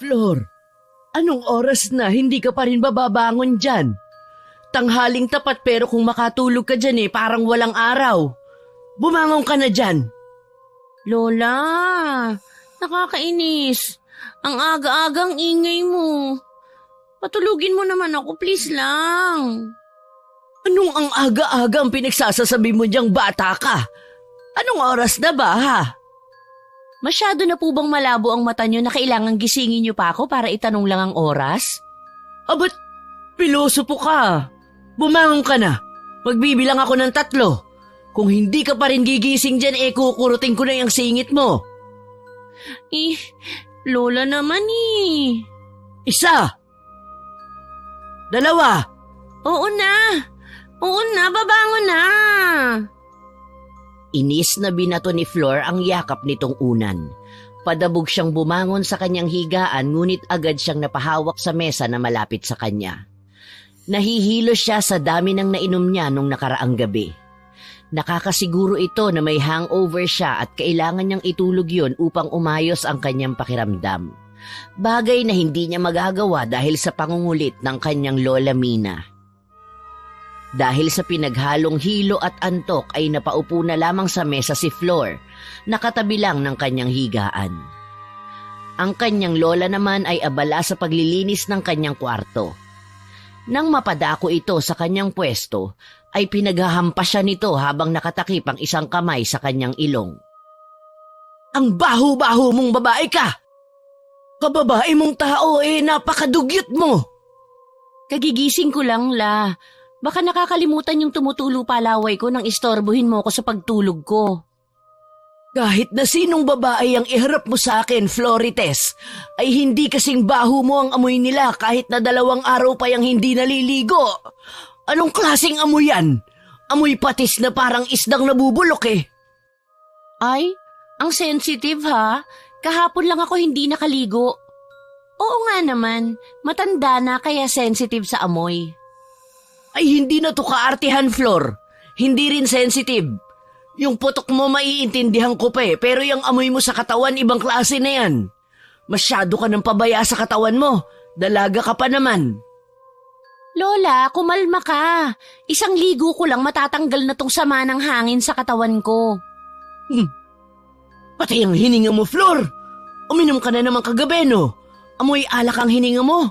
Flor, anong oras na hindi ka pa rin bababangon dyan? Tanghaling tapat pero kung makatulog ka dyan parang walang araw. Bumangon ka na dyan. Lola, nakakainis. Ang aga-agang ingay mo. Patulugin mo naman ako, please lang. Anong ang aga-aga ang pinagsasasabi mo diyang bata ka? Anong oras na ba ha? Masyado na po bang malabo ang mata niyo na kailangang gisingin niyo pa ako para itanong lang ang oras? Ba't piloso po ka? Bumangon ka na. Magbibilang ako ng 3. Kung hindi ka pa rin gigising dyan, kukurutin ko na yung singit mo. Lola naman 1, 2. Oo na, babangon na. Inis na binato ni Flor ang yakap nitong unan. Padabog siyang bumangon sa kanyang higaan ngunit agad siyang napahawak sa mesa na malapit sa kanya. Nahihilo siya sa dami ng nainom niya nung nakaraang gabi. Nakakasiguro ito na may hangover siya at kailangan niyang itulog yun upang umayos ang kanyang pakiramdam. Bagay na hindi niya magagawa dahil sa pangungulit ng kanyang Lola Mina. Dahil sa pinaghalong hilo at antok ay napaupo na lamang sa mesa si Flor, nakatabi lang ng kanyang higaan. Ang kanyang lola naman ay abala sa paglilinis ng kanyang kwarto. Nang mapadako ito sa kanyang pwesto, ay pinaghahampas siya nito habang nakatakip ang isang kamay sa kanyang ilong. Ang baho-baho mong babae ka! Kababae mong tao napakadugyot mo! Kagigising ko lang, La. Baka nakakalimutan yung tumutulo palaway ko nang istorbohin mo ko sa pagtulog ko. Kahit na sinong babae ang iharap mo sa akin, Florites, ay hindi kasing baho mo ang amoy nila kahit na 2 araw pa yung hindi naliligo. Anong klaseng amoy yan? Amoy patis na parang isdang nabubulok Ay, ang sensitive ha. Kahapon lang ako hindi nakaligo. Oo nga naman, matanda na kaya sensitive sa amoy. Ay hindi na to kaartihan, Flor. Hindi rin sensitive. Yung putok mo maiintindihan ko pa pero yung amoy mo sa katawan ibang klase na yan. Masyado ka ng pabaya sa katawan mo. Dalaga ka pa naman. Lola, kumalma ka. Isang ligo ko lang matatanggal na tong sama ng hangin sa katawan ko. Pati ang hininga mo, Flor. Uminom ka na naman kagabi, no? Amoy alak ang hininga mo.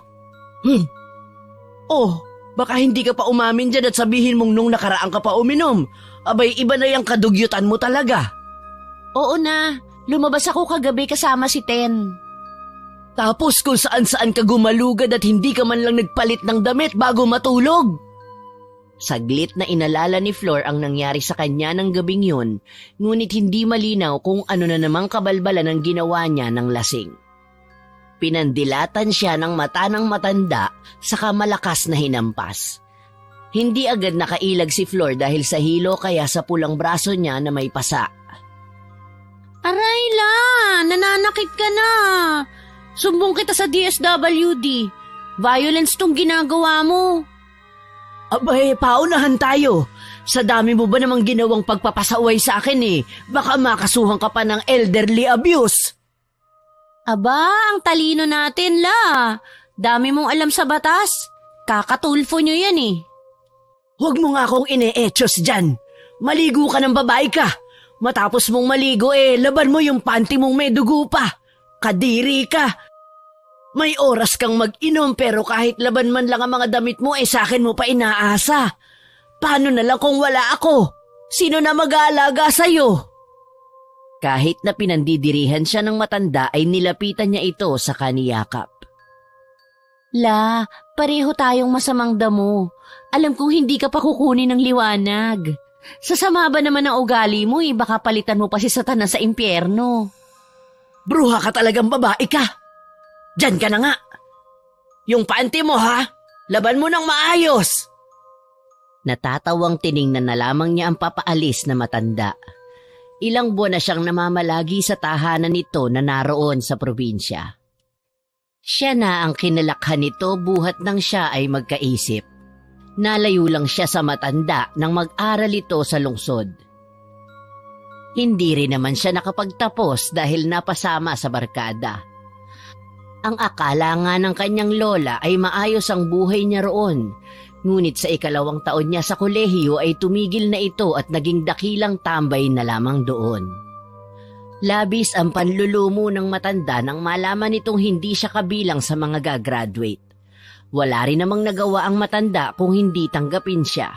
Oh, baka hindi ka pa umamin dyan at sabihin mong nung nakaraan ka pa uminom. Abay, iba na yung kadugyutan mo talaga. Oo na, lumabas ako kagabi kasama si Ten. Tapos kung saan-saan ka gumalugad at hindi ka man lang nagpalit ng damit bago matulog. Saglit na inalala ni Flor ang nangyari sa kanya ng gabing yun, ngunit hindi malinaw kung ano na namang kabalbalan ang ginawa niya ng lasing. Pinandilatan siya ng mata ng matanda saka malakas na hinampas. Hindi agad nakailag si Flor dahil sa hilo kaya sa pulang braso niya na may pasa. Aray la, nananakit ka na. Sumbong kita sa DSWD. Violence tong ginagawa mo. Abay, paunahan tayo. Sa dami mo ba namang ginawang pagpapasaway sa akin baka makasuhan ka pa ng elderly abuse. Aba, ang talino natin la. Dami mong alam sa batas. Kakatulfo nyo yan Huwag mo nga akong ine-etchos dyan. Maligo ka ng babae ka. Matapos mong maligo laban mo yung panty mong may dugo pa. Kadiri ka. May oras kang mag-inom pero kahit laban man lang ang mga damit mo sa akin mo pa inaasa. Paano na lang kung wala ako? Sino na mag-aalaga sa'yo? Kahit na pinandidirihan siya ng matanda ay nilapitan niya ito sa kaniyakap. La, pareho tayong masamang damo. Alam kong hindi ka pa kukunin ng liwanag. Sasama ba naman ang ugali mo baka palitan mo pa si Satanas sa impyerno. Bruha ka talagang babae ka. Diyan ka na nga. Yung panty mo laban mo ng maayos. Natatawang tiningnan na lamang niya ang papaalis na matanda. Ilang buwan na siyang namamalagi sa tahanan nito na naroon sa probinsya. Siya na ang kinalakhan nito buhat nang siya ay magkaisip. Nalayo lang siya sa matanda nang mag-aral ito sa lungsod. Hindi rin naman siya nakapagtapos dahil napasama sa barkada. Ang akala nga ng kanyang lola ay maayos ang buhay niya roon. Ngunit sa 2nd taon niya sa kolehiyo ay tumigil na ito at naging dakilang tambay na lamang doon. Labis ang panlulumo ng matanda nang malaman nitong hindi siya kabilang sa mga gagraduate. Wala rin namang nagawa ang matanda kung hindi tanggapin siya.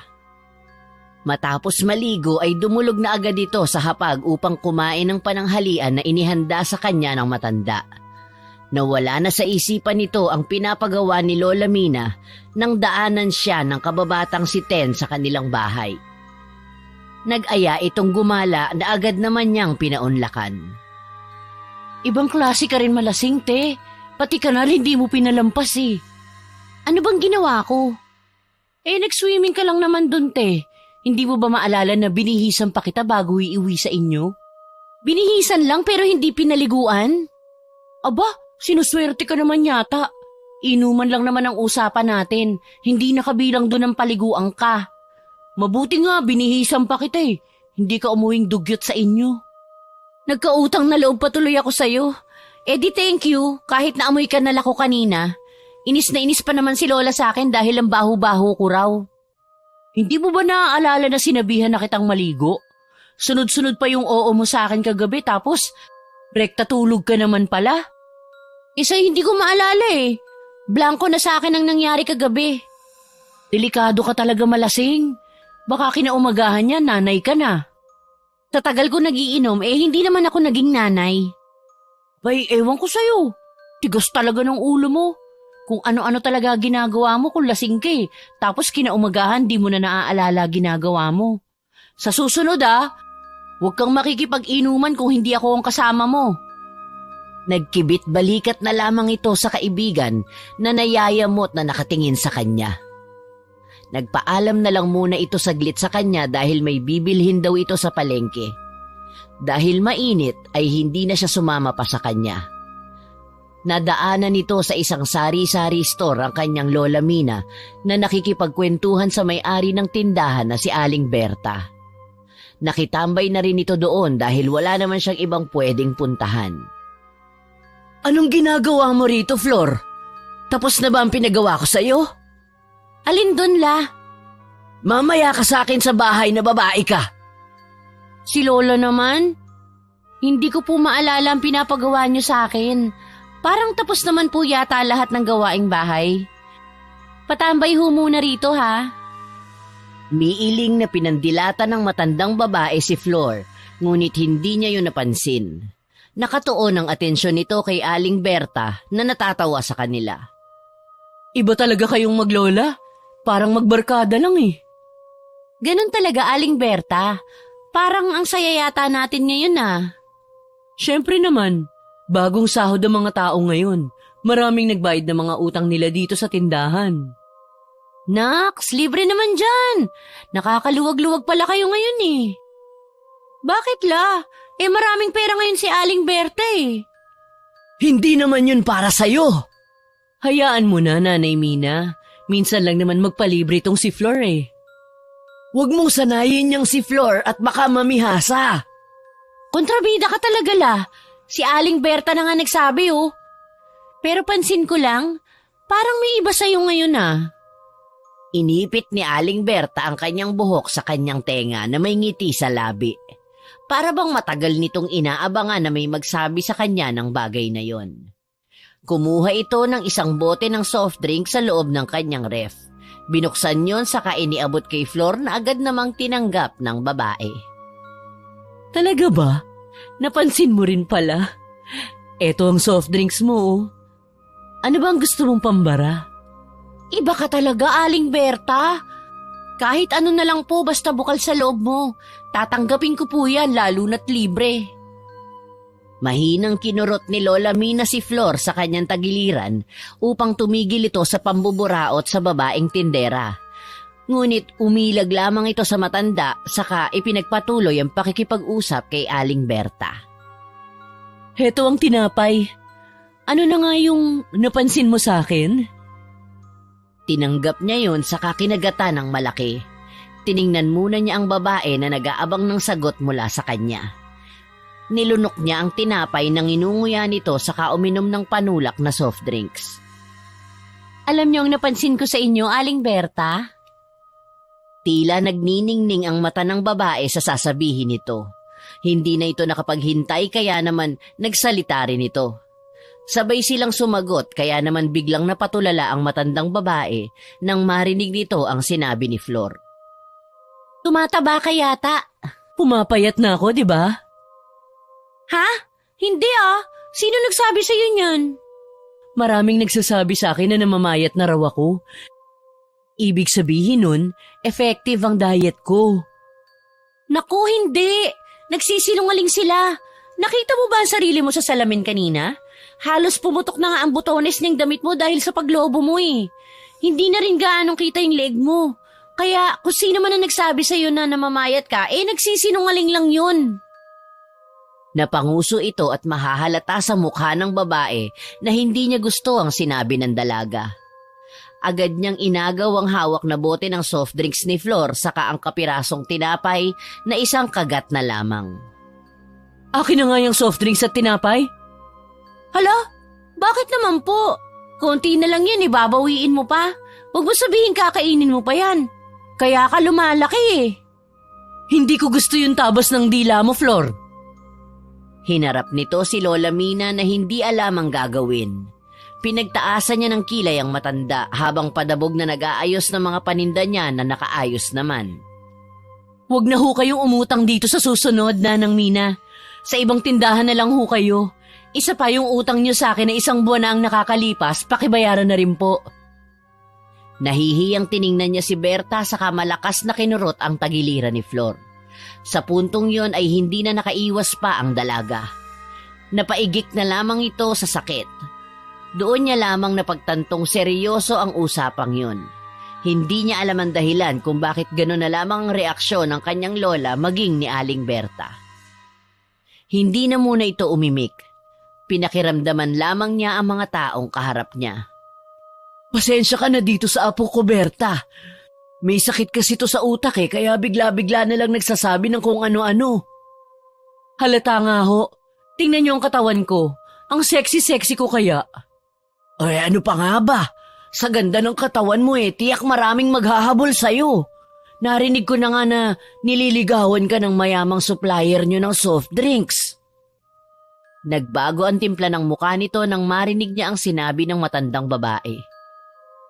Matapos maligo ay dumulog na agad ito sa hapag upang kumain ng pananghalian na inihanda sa kanya ng matanda. Nawala na sa isipan nito ang pinapagawa ni Lola Mina nang daanan siya ng kababatang si Ten sa kanilang bahay. Nag-aya itong gumala na agad naman niyang pinaunlakan. Ibang klase ka rin malasing, te. Pati kanal hindi mo pinalampas eh. Ano bang ginawa ko? Nag-swimming ka lang naman dun, te. Hindi mo ba maalala na binihisan pa kita bago iuwi sa inyo? Binihisan lang pero hindi pinaliguan? Aba, sinuswerte ka naman yata. Inuman lang naman ang usapan natin. Hindi nakabilang dun ang paliguan ka. Mabuti nga, binihisan pa kita eh. Hindi ka umuwing dugyot sa inyo. Nagkautang na loob patuloy ako sa'yo. Di thank you, kahit naamoy ka nala ko kanina. Inis na inis pa naman si Lola sa akin dahil ang baho-baho ko raw. Hindi mo ba naaalala na sinabihan na kitang maligo? Sunod-sunod pa yung oo mo sa akin kagabi tapos rekta tulog ka naman pala. Isa hindi ko maalala eh. Blanco na sa akin ang nangyari kagabi. Delikado ka talaga malasing. Baka kinaumagahan niya, nanay ka na. Sa tagal ko nagiinom, hindi naman ako naging nanay. Bay, ewan ko sa'yo. Tigas talaga ng ulo mo. Kung ano-ano talaga ginagawa mo kung lasing ka eh. Tapos kinaumagahan, di mo na naaalala ginagawa mo. Sa susunod huwag kang makikipag-inuman kung hindi ako ang kasama mo. Nagkibit balikat na lamang ito sa kaibigan na nayayamot na nakatingin sa kanya. Nagpaalam na lang muna ito saglit sa kanya dahil may bibilhin daw ito sa palengke. Dahil mainit ay hindi na siya sumama pa sa kanya. Nadaanan nito sa isang sari-sari store ang kanyang Lola Mina na nakikipagkwentuhan sa may-ari ng tindahan na si Aling Berta. Nakitambay na rin ito doon dahil wala naman siyang ibang pwedeng puntahan. Anong ginagawa mo rito, Flor? Tapos na ba ang pinagawa ko sa'yo? Alin dun, La? Mamaya ka sa akin sa bahay na babae ka. Si Lola naman? Hindi ko po maalala ang pinapagawa niyo sa akin. Parang tapos naman po yata lahat ng gawaing bahay. Patambay ho muna rito, ha? Miiling na pinandilata ng matandang babae si Flor, ngunit hindi niya yun napansin. Nakatuon ang atensyon nito kay Aling Berta na natatawa sa kanila. Iba talaga kayong maglola. Parang magbarkada lang eh. Ganon talaga, Aling Berta. Parang ang saya yata natin ngayon Siyempre naman, bagong sahod ang mga tao ngayon. Maraming nagbayad ng mga utang nila dito sa tindahan. Naks, libre naman dyan. Nakakaluwag-luwag pala kayo ngayon eh. Bakit La? Maraming pera ngayon si Aling Berta eh. Hindi naman yun para sa'yo. Hayaan mo na, Nanay Mina. Minsan lang naman magpalibre tong si Flor eh. Huwag mong sanayin niyang si Flor at baka mamihasa. Kontrabida ka talaga, La. Si Aling Berta na nga nagsabi Pero pansin ko lang, parang may iba sa'yo ngayon Inipit ni Aling Berta ang kanyang buhok sa kanyang tenga na may ngiti sa labi. Para bang matagal nitong inaabangan na may magsabi sa kanya ng bagay na yon. Kumuha ito ng isang bote ng soft drink sa loob ng kanyang ref. Binuksan yon saka iniabot kay Flor na agad namang tinanggap ng babae. Talaga ba? Napansin mo rin pala. Eto ang soft drinks mo Ano bang gusto mong pambara? Iba ka talaga, Aling Berta. Kahit ano na lang po basta bukal sa loob mo. Tatanggapin ko po yan lalo na't libre. Mahinang kinurot ni Lola Mina si Flor sa kanyang tagiliran upang tumigil ito sa pambuburaot sa babaeng tindera. Ngunit umilag lamang ito sa matanda saka ipinagpatuloy ang pakikipag-usap kay Aling Berta. Heto ang tinapay. Ano na nga yung napansin mo sa akin? Tinanggap niya yon saka kinagatan ng malaki. Tiningnan muna niya ang babae na nag-aabang ng sagot mula sa kanya. Nilunok niya ang tinapay nang inunguya nito saka uminom ng panulak na soft drinks. Alam niyo ang napansin ko sa inyo, Aling Berta? Tila nagniningning ang mata ng babae sa sasabihin nito. Hindi na ito nakapaghintay kaya naman nagsalita rin ito. Sabay silang sumagot kaya naman biglang napatulala ang matandang babae nang marinig nito ang sinabi ni Flor. Tumataba ka yata. Pumapayat na ako, di ba? Ha? Hindi ah. Sino nagsabi sa'yo niyan? Maraming nagsasabi sa akin na namamayat na raw ako. Ibig sabihin nun, effective ang diet ko. Naku, hindi. Nagsisinungaling sila. Nakita mo ba ang sarili mo sa salamin kanina? Halos pumutok na nga ang butones ng damit mo dahil sa paglobo mo eh. Hindi na rin gaanong kita yung leg mo. Kaya kung sino man ang nagsabi sa'yo na namamayat ka, nagsisinungaling lang yun. Napanguso ito at mahahalata sa mukha ng babae na hindi niya gusto ang sinabi ng dalaga. Agad niyang inagaw ang hawak na bote ng soft drinks ni Flor saka ang kapirasong tinapay na isang kagat na lamang. Akin na nga yung soft drinks at tinapay. Hala, bakit naman po? Konti na lang yan, ibabawiin mo pa. Huwag mo sabihin kakainin mo pa yan. Kaya ka lumalaki eh. Hindi ko gusto yung tabas ng dila mo, Flor. Hinarap nito si Lola Mina na hindi alam ang gagawin. Pinagtaasan niya ng kilay ang matanda habang padabog na nag-aayos ng mga paninda niya na nakaayos naman. Huwag na ho kayong umutang dito sa susunod, Nanang Mina. Sa ibang tindahan na lang ho kayo. Isa pa yung utang niyo sa akin na 1 buwan na ang nakakalipas, pakibayaran na rin po. Nahihiyang tiningnan niya si Berta saka malakas na kinurot ang tagiliran ni Flor. Sa puntong yon ay hindi na nakaiwas pa ang dalaga. Napaigik na lamang ito sa sakit. Doon niya lamang napagtantong seryoso ang usapang yon. Hindi niya alam ang dahilan kung bakit gano'n na lamang ang reaksyon ng kanyang lola maging ni Aling Berta. Hindi na muna ito umimik. Pinakiramdaman lamang niya ang mga taong kaharap niya. Pasensya ka na dito sa apo ko, Berta. May sakit kasi to sa utak kaya bigla-bigla na lang nagsasabi ng kung ano-ano. Halata nga ho. Tingnan niyo ang katawan ko. Ang sexy-sexy ko kaya. Ay, ano pa nga ba? Sa ganda ng katawan mo tiyak maraming maghahabol sa'yo. Narinig ko na nga na nililigawan ka ng mayamang supplier nyo ng soft drinks. Nagbago ang timpla ng mukha nito nang marinig niya ang sinabi ng matandang babae.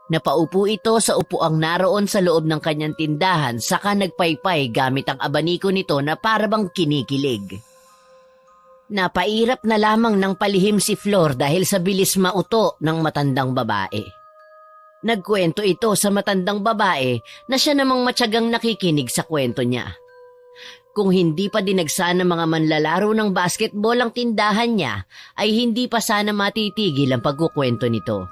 Napaupo ito sa upuang naroon sa loob ng kanyang tindahan saka nagpaypay gamit ang abaniko nito na parabang kinikilig. Napairap na lamang ng palihim si Flor dahil sa bilis mauto ng matandang babae. Nagkwento ito sa matandang babae na siya namang matyagang nakikinig sa kwento niya. Kung hindi pa dinagsa ng mga manlalaro ng basketball ang tindahan niya, ay hindi pa sana matitigil ang pagkukwento nito.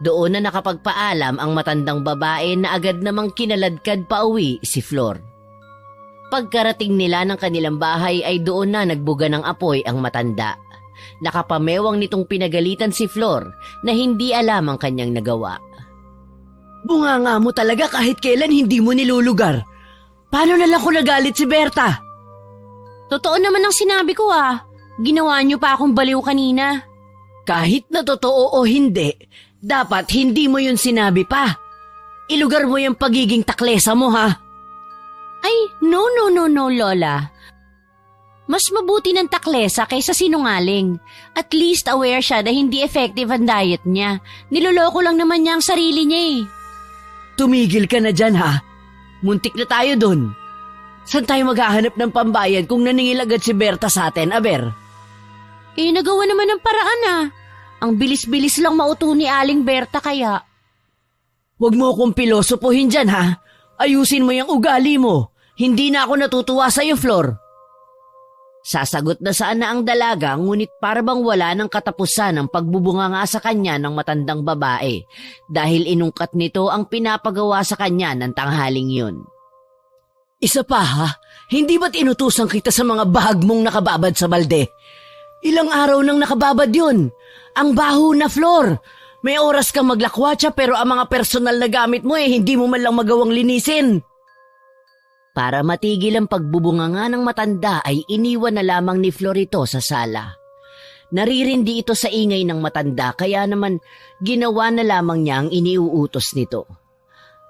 Doon na nakapagpaalam ang matandang babae na agad namang kinaladkad pa uwi si Flor. Pagkarating nila ng kanilang bahay ay doon na nagbuga ng apoy ang matanda. Nakapamewang nitong pinagalitan si Flor na hindi alam ang kanyang nagawa. Bunganga mo talaga kahit kailan hindi mo nilulugar. Paano na lang kung nagalit si Berta? Totoo naman ang sinabi ko Ginawa niyo pa akong baliw kanina. Kahit na totoo o hindi, dapat hindi mo yun sinabi pa. Ilugar mo yung pagiging taklesa mo ha. Ay, no, Lola. Mas mabuti ng taklesa kaysa sinungaling. At least aware siya na hindi effective ang diet niya. Niloloko lang naman niya ang sarili niya Tumigil ka na dyan ha. Muntik na tayo dun. Saan tayo maghahanap ng pambayad kung naningil agad si Berta sa atin, Aber? Nagawa naman ng paraan Ang bilis-bilis lang mauto ni Aling Berta kaya. Huwag mo akong pilosopohin dyan ha. Ayusin mo yung ugali mo. Hindi na ako natutuwa sa'yo, Flor. Sasagot na sana ang dalaga ngunit parabang wala ng katapusan ang pagbubunga nga sa kanya ng matandang babae dahil inungkat nito ang pinapagawa sa kanya ng tanghaling yun. Isa pa ha, hindi ba't inutusan kita sa mga bahag mong nakababad sa balde? Ilang araw nang nakababad yun. Ang baho na, Flor. May oras kang maglakwatsa pero ang mga personal na gamit mo hindi mo man lang magawang linisin. Para matigil ang pagbubunganga ng matanda ay iniwan na lamang ni Flor ito sa sala. Naririndi ito sa ingay ng matanda kaya naman ginawa na lamang niya ang iniuutos nito.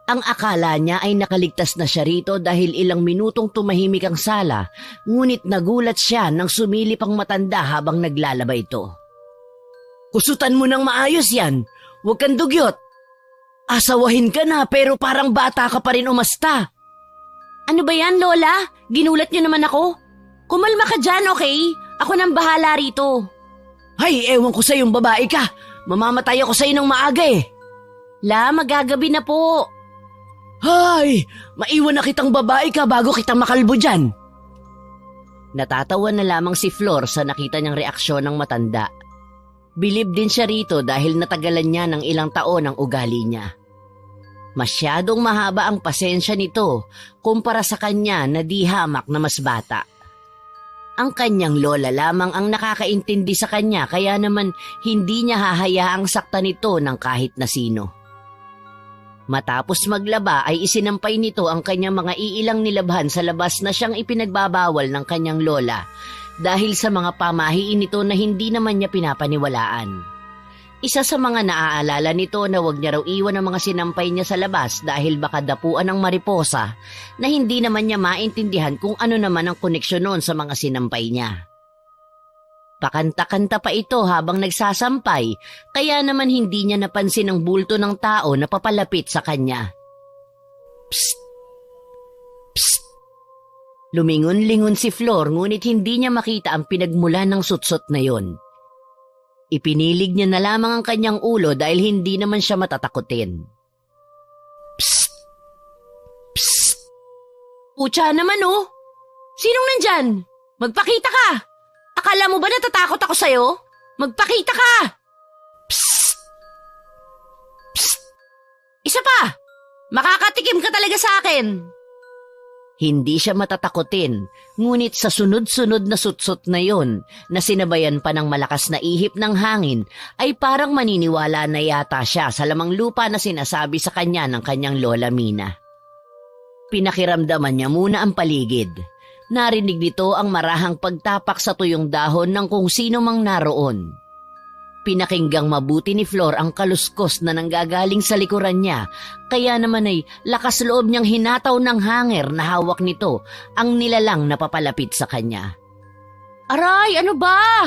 Ang akala niya ay nakaligtas na siya rito dahil ilang minutong tumahimik ang sala, ngunit nagulat siya nang sumilip ang matanda habang naglalaba ito. Kusutan mo ng maayos yan, huwag kang dugyot. Asawahin ka na pero parang bata ka pa rin umasta. Ano ba yan, Lola? Ginulat niyo naman ako. Kumalma ka dyan, okay? Ako nang bahala rito. Hay, ewan ko sa'yong babae ka. Mamamatay ako sa'yo ng maaga eh. La, magagabi na po. Hay, maiwan na kitang babae ka bago kita makalbo dyan. Natatawa na lamang si Flor sa nakita niyang reaksyon ng matanda. Bilib din siya rito dahil natagalan niya ng ilang taon ang ugali niya. Masyadong mahaba ang pasensya nito kumpara sa kanya na di hamak na mas bata. Ang kanyang lola lamang ang nakakaintindi sa kanya kaya naman hindi niya hahayaang saktan nito ng kahit na sino. Matapos maglaba ay isinampay nito ang kanyang mga iilang nilabhan sa labas na siyang ipinagbabawal ng kanyang lola dahil sa mga pamahiin nito na hindi naman niya pinapaniwalaan. Isa sa mga naaalala nito na wag niya raw iwan ang mga sinampay niya sa labas dahil baka dapuan ng mariposa na hindi naman niya maintindihan kung ano naman ang koneksyon noon sa mga sinampay niya. Pakanta-kanta pa ito habang nagsasampay kaya naman hindi niya napansin ang bulto ng tao na papalapit sa kanya. Psst! Psst! Lumingon-lingon si Flor ngunit hindi niya makita ang pinagmula ng sutsot na yon. Ipinilig niya na lamang ang kanyang ulo dahil hindi naman siya matatakutin. Psst! Psst! Pucha naman oh! Sinong nandyan? Magpakita ka! Akala mo ba natatakot ako sa'yo? Magpakita ka! Psst! Psst! Isa pa! Makakatikim ka talaga sa akin! Hindi siya matatakotin, ngunit sa sunod-sunod na sutsot na yon na sinabayan pa ng malakas na ihip ng hangin ay parang maniniwala na yata siya sa lamang lupa na sinasabi sa kanya ng kanyang lola Mina. Pinakiramdaman niya muna ang paligid. Narinig nito ang marahang pagtapak sa tuyong dahon ng kung sino mang naroon. Pinakinggang mabuti ni Flor ang kaluskos na nanggagaling sa likuran niya, kaya naman ay lakas loob niyang hinataw ng hanger na hawak nito ang nilalang na papalapit sa kanya. Aray, ano ba?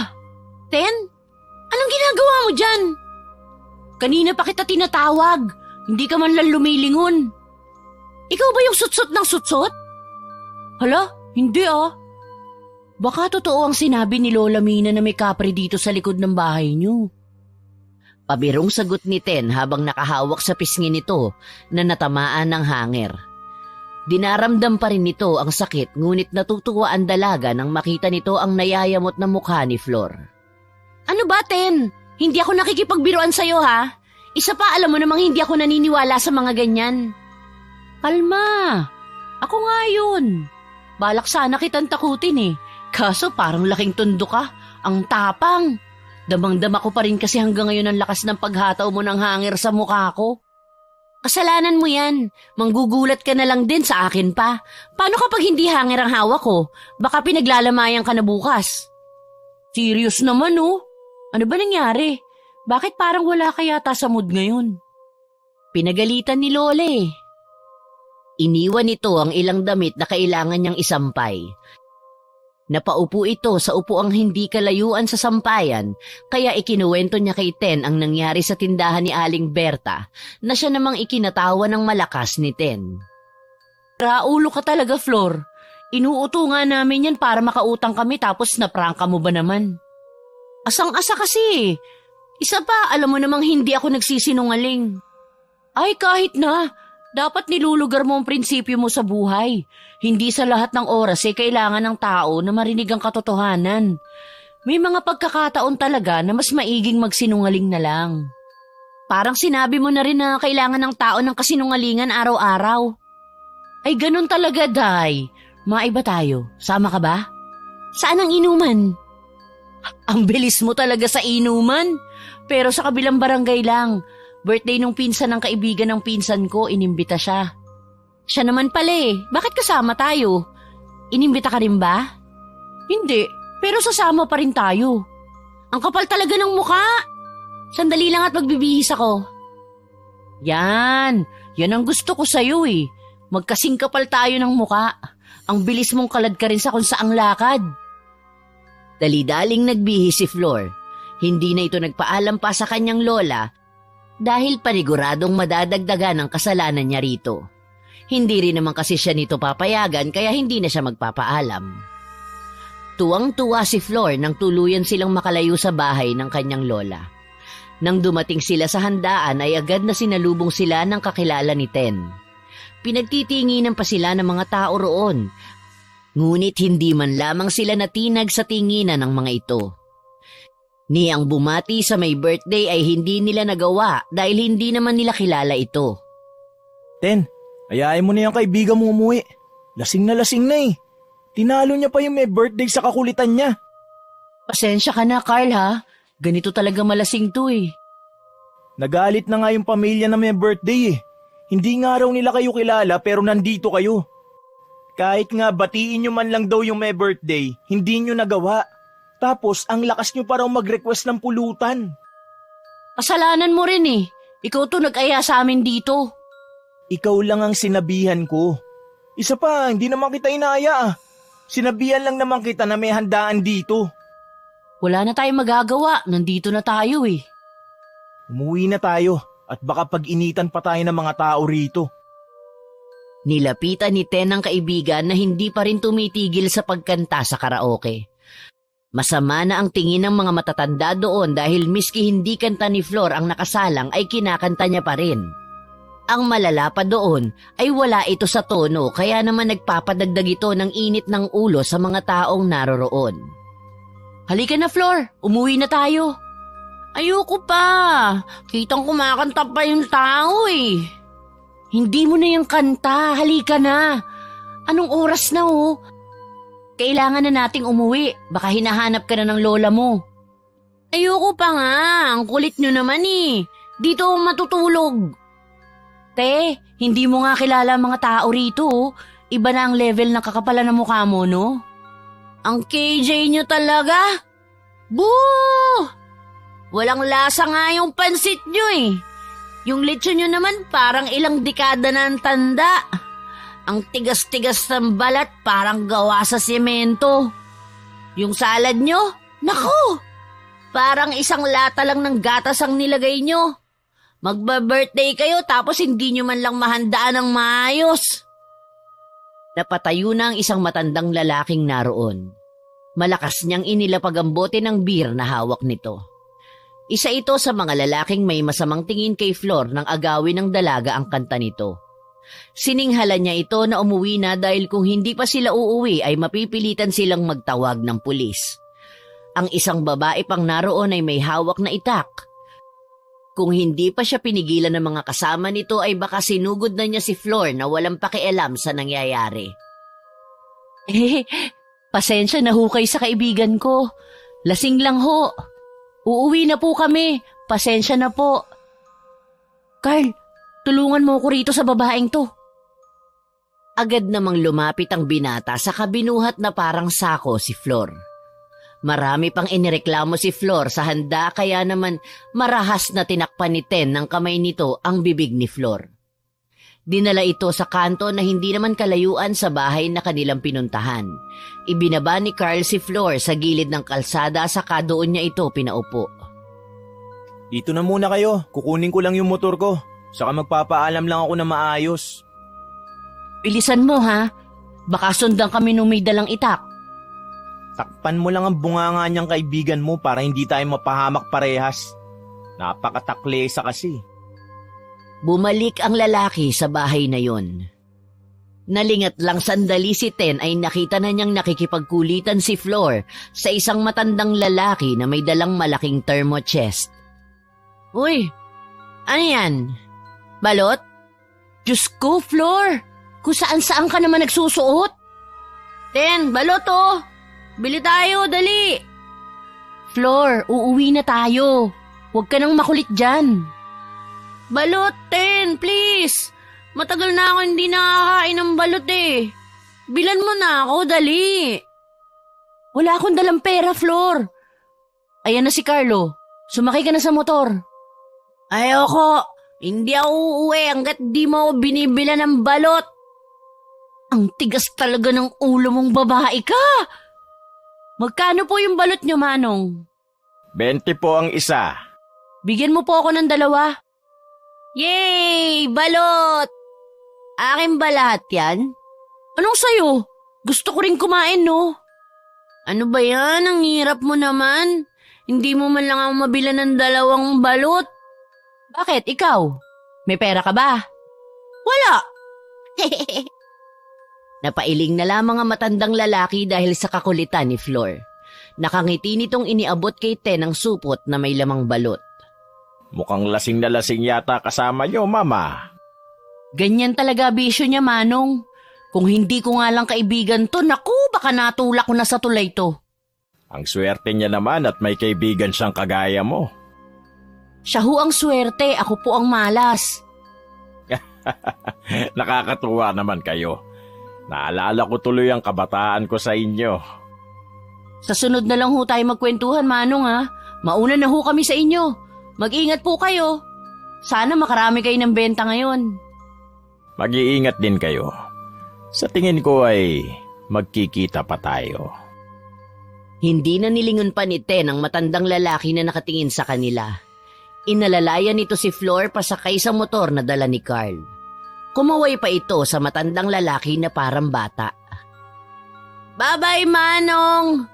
Ten? Anong ginagawa mo dyan? Kanina pa kita tinatawag, hindi ka man lang lumilingon. Ikaw ba yung sutsot ng sutsot? Hala, hindi ah. Baka totoo ang sinabi ni Lola Mina na may kapre dito sa likod ng bahay niyo. Pabirong sagot ni Ten habang nakahawak sa pisngi nito na natamaan ng hanger. Dinaramdam pa rin nito ang sakit ngunit natutuwa ang dalaga nang makita nito ang nayayamot na mukha ni Flor. Ano ba, Ten? Hindi ako nakikipagbiruan sa'yo ha? Isa pa alam mo namang hindi ako naniniwala sa mga ganyan. Kalma. Ako nga yun. Balak sana kitang takutin eh. Kaso parang laking tundo ka. Ang tapang. Damang-dama ko pa rin kasi hanggang ngayon ang lakas ng paghataw mo ng hanger sa mukha ko. Kasalanan mo yan. Manggugulat ka na lang din sa akin pa. Paano kapag hindi hanger ang hawak ko? Baka pinaglalamayan ka na bukas. Serious naman oh. Ano ba nangyari? Bakit parang wala ka yata sa mood ngayon? Pinagalitan ni Lola eh. Iniwan nito ang ilang damit na kailangan niyang isampay. Napaupo ito sa upuang hindi kalayuan sa sampayan, kaya ikinuwento niya kay Ten ang nangyari sa tindahan ni Aling Berta na siya namang ikinatawa ng malakas ni Ten. Raulo ka talaga, Flor. Inuuto nga namin yan para makautang kami tapos naprangka mo ba naman? Asang-asa kasi. Isa pa, alam mo namang hindi ako nagsisinungaling. Ay kahit na, dapat nilulugar mo ang prinsipyo mo sa buhay. Hindi sa lahat ng oras kailangan ng tao na marinig ang katotohanan. May mga pagkakataon talaga na mas maiging magsinungaling na lang. Parang sinabi mo na rin na kailangan ng tao ng kasinungalingan araw-araw. Ay ganun talaga, Day. Maiba tayo. Sama ka ba? Saan ang inuman? Ang bilis mo talaga sa inuman. Pero sa kabilang barangay lang. Birthday nung pinsan ng kaibigan ng pinsan ko, inimbita siya. Siya naman pala eh. Bakit kasama tayo? Inimbita ka rin ba? Hindi, pero sasama pa rin tayo. Ang kapal talaga ng mukha. Sandali lang at magbibihis ako. Yan ang gusto ko sa'yo eh. Magkasing kapal tayo ng mukha. Ang bilis mong kalad ka rin sa kung saang lakad. Dali-daling nagbihis si Flor. Hindi na ito nagpaalam pa sa kanyang lola dahil paniguradong madadagdagan ang kasalanan niya rito. Hindi rin naman kasi siya nito papayagan kaya hindi na siya magpapaalam. Tuwang-tuwa si Flor nang tuluyan silang makalayo sa bahay ng kanyang lola. Nang dumating sila sa handaan ay agad na sinalubong sila ng kakilala ni Ten. Pinagtitinginan pa sila ng mga tao roon. Ngunit hindi man lamang sila natinag sa tinginan ng mga ito. Niyang bumati sa may birthday ay hindi nila nagawa dahil hindi naman nila kilala ito. Ten, ayain mo na yung kaibigan mo umuwi. Lasing na eh. Tinalo niya pa yung may birthday sa kakulitan niya. Pasensya ka na, Carl ha. Ganito talaga malasing to eh. Nagalit na nga yung pamilya na may birthday eh. Hindi nga raw nila kayo kilala pero nandito kayo. Kahit nga batiin nyo man lang daw yung may birthday, hindi nyo nagawa. Tapos ang lakas nyo pa raw mag-request ng pulutan. Kasalanan mo rin eh. Ikaw to nag-aya sa amin dito. Ikaw lang ang sinabihan ko. Isa pa, hindi naman kita inaya ah. Sinabihan lang naman kita na may handaan dito. Wala na tayong magagawa. Nandito na tayo eh. Umuwi na tayo at baka pag-initan pa tayo ng mga tao rito. Nilapitan ni Ten ang kaibigan na hindi pa rin tumitigil sa pagkanta sa karaoke. Masama na ang tingin ng mga matatanda doon dahil miski hindi kanta ni Flor ang nakasalang ay kinakanta niya pa rin. Ang malala pa doon ay wala ito sa tono kaya naman nagpapadagdag ito ng init ng ulo sa mga taong naroroon. Halika na Flor, umuwi na tayo. Ayoko pa. Kitang kumakanta pa yung tao eh. Hindi mo na yung kanta, halika na. Anong oras na oh? Kailangan na nating umuwi, baka hinahanap ka na ng lola mo. Ayoko pa nga, ang kulit nyo naman eh. Dito ako matutulog. Te, hindi mo nga kilala ang mga tao rito oh. Iba na ang level ng kakapalan ng mukha mo no? Ang KJ nyo talaga? Boo! Walang lasa nga yung pansit nyo eh. Yung lechon nyo naman parang ilang dekada na ang tanda. Ang tigas-tigas ng balat parang gawa sa semento. Yung salad nyo, naku! Parang isang lata lang ng gatas ang nilagay nyo. Magba-birthday kayo tapos hindi nyo man lang mahandaan ng maayos. Napatayo na ang isang matandang lalaking naroon. Malakas niyang inilapag ang bote ng beer na hawak nito. Isa ito sa mga lalaking may masamang tingin kay Flor nang agawin ng dalaga ang kanta nito. Sininghalan niya ito na umuwi na dahil kung hindi pa sila uuwi ay mapipilitan silang magtawag ng pulis. Ang isang babae pang naroon ay may hawak na itak. Kung hindi pa siya pinigilan ng mga kasama nito ay baka sinugod na niya si Flor na walang pakialam sa nangyayari. Pasensya na ho kayo sa kaibigan ko. Lasing lang ho. Uuwi na po kami. Pasensya na po. Carl, tulungan mo ko rito sa babaeng to. Agad namang lumapit ang binata sa kabinuhat na parang sako si Flor. Marami pang inireklamo si Flor sa handa kaya naman marahas na tinakpan ni Ten ng kamay nito ang bibig ni Flor. Dinala ito sa kanto na hindi naman kalayuan sa bahay na kanilang pinuntahan. Ibinaba ni Carl si Flor sa gilid ng kalsada saka doon niya ito pinaupo. Dito na muna kayo, kukunin ko lang yung motor ko. Saka magpapaalam lang ako na maayos. Bilisan mo ha. Baka sundan kami nung may dalang itak. Takpan mo lang ang bunganga niyang kaibigan mo para hindi tayo mapahamak parehas. Napakataklesa kasi. Bumalik ang lalaki sa bahay na yon. Nalingat lang sandali si Ten ay nakita na niyang nakikipagkulitan si Flor sa isang matandang lalaki na may dalang malaking thermo chest. Uy, ano yan? Balot? Diyos ko, Flor! Kung saan-saan ka naman nagsusuot? Ten, balot oh! Bili tayo, dali! Flor, uuwi na tayo. Huwag ka nang makulit dyan. Balot, Ten, please! Matagal na ako hindi nakakain ng balot eh. Bilan mo na ako, dali. Wala akong dalang pera, Flor. Ayan na si Carlo. Sumakay ka na sa motor. Ayoko, hindi ako uuwi hanggat di mo ako binibila ng balot. Ang tigas talaga ng ulo mong babae ka. Magkano po yung balot nyo, Manong? 20 po ang isa. Bigyan mo po ako ng 2. Yay! Balot! Akin ba lahat yan? Anong sayo? Gusto ko rin kumain, no? Ano ba yan? Ang hirap mo naman. Hindi mo man lang ako mabila ng 2 balot. Bakit? Ikaw? May pera ka ba? Wala! Napailing na lamang ang matandang lalaki dahil sa kakulitan ni Flor. Nakangiti nitong iniabot kay Ten ang supot na may lamang balot. Mukhang lasing na lasing yata kasama niyo, Mama. Ganyan talaga bisyo niya, Manong. Kung hindi ko nga lang kaibigan to, naku, baka natulak ko na sa tulay to. Ang swerte niya naman at may kaibigan siyang kagaya mo. Siya ho ang swerte, ako po ang malas. Nakakatuwa naman kayo. Naalala ko tuloy ang kabataan ko sa inyo. Sa sunod na lang ho tayo magkwentuhan, Manong ha. Mauna na ho kami sa inyo. Mag-ingat po kayo. Sana makarami kayo ng benta ngayon. Mag-iingat din kayo. Sa tingin ko ay magkikita pa tayo. Hindi na nilingon pa ni Ten ang matandang lalaki na nakatingin sa kanila. Inalalayan nito si Flor pasakay sa motor na dala ni Carl. Kumaway pa ito sa matandang lalaki na parang bata. Bye-bye, Manong!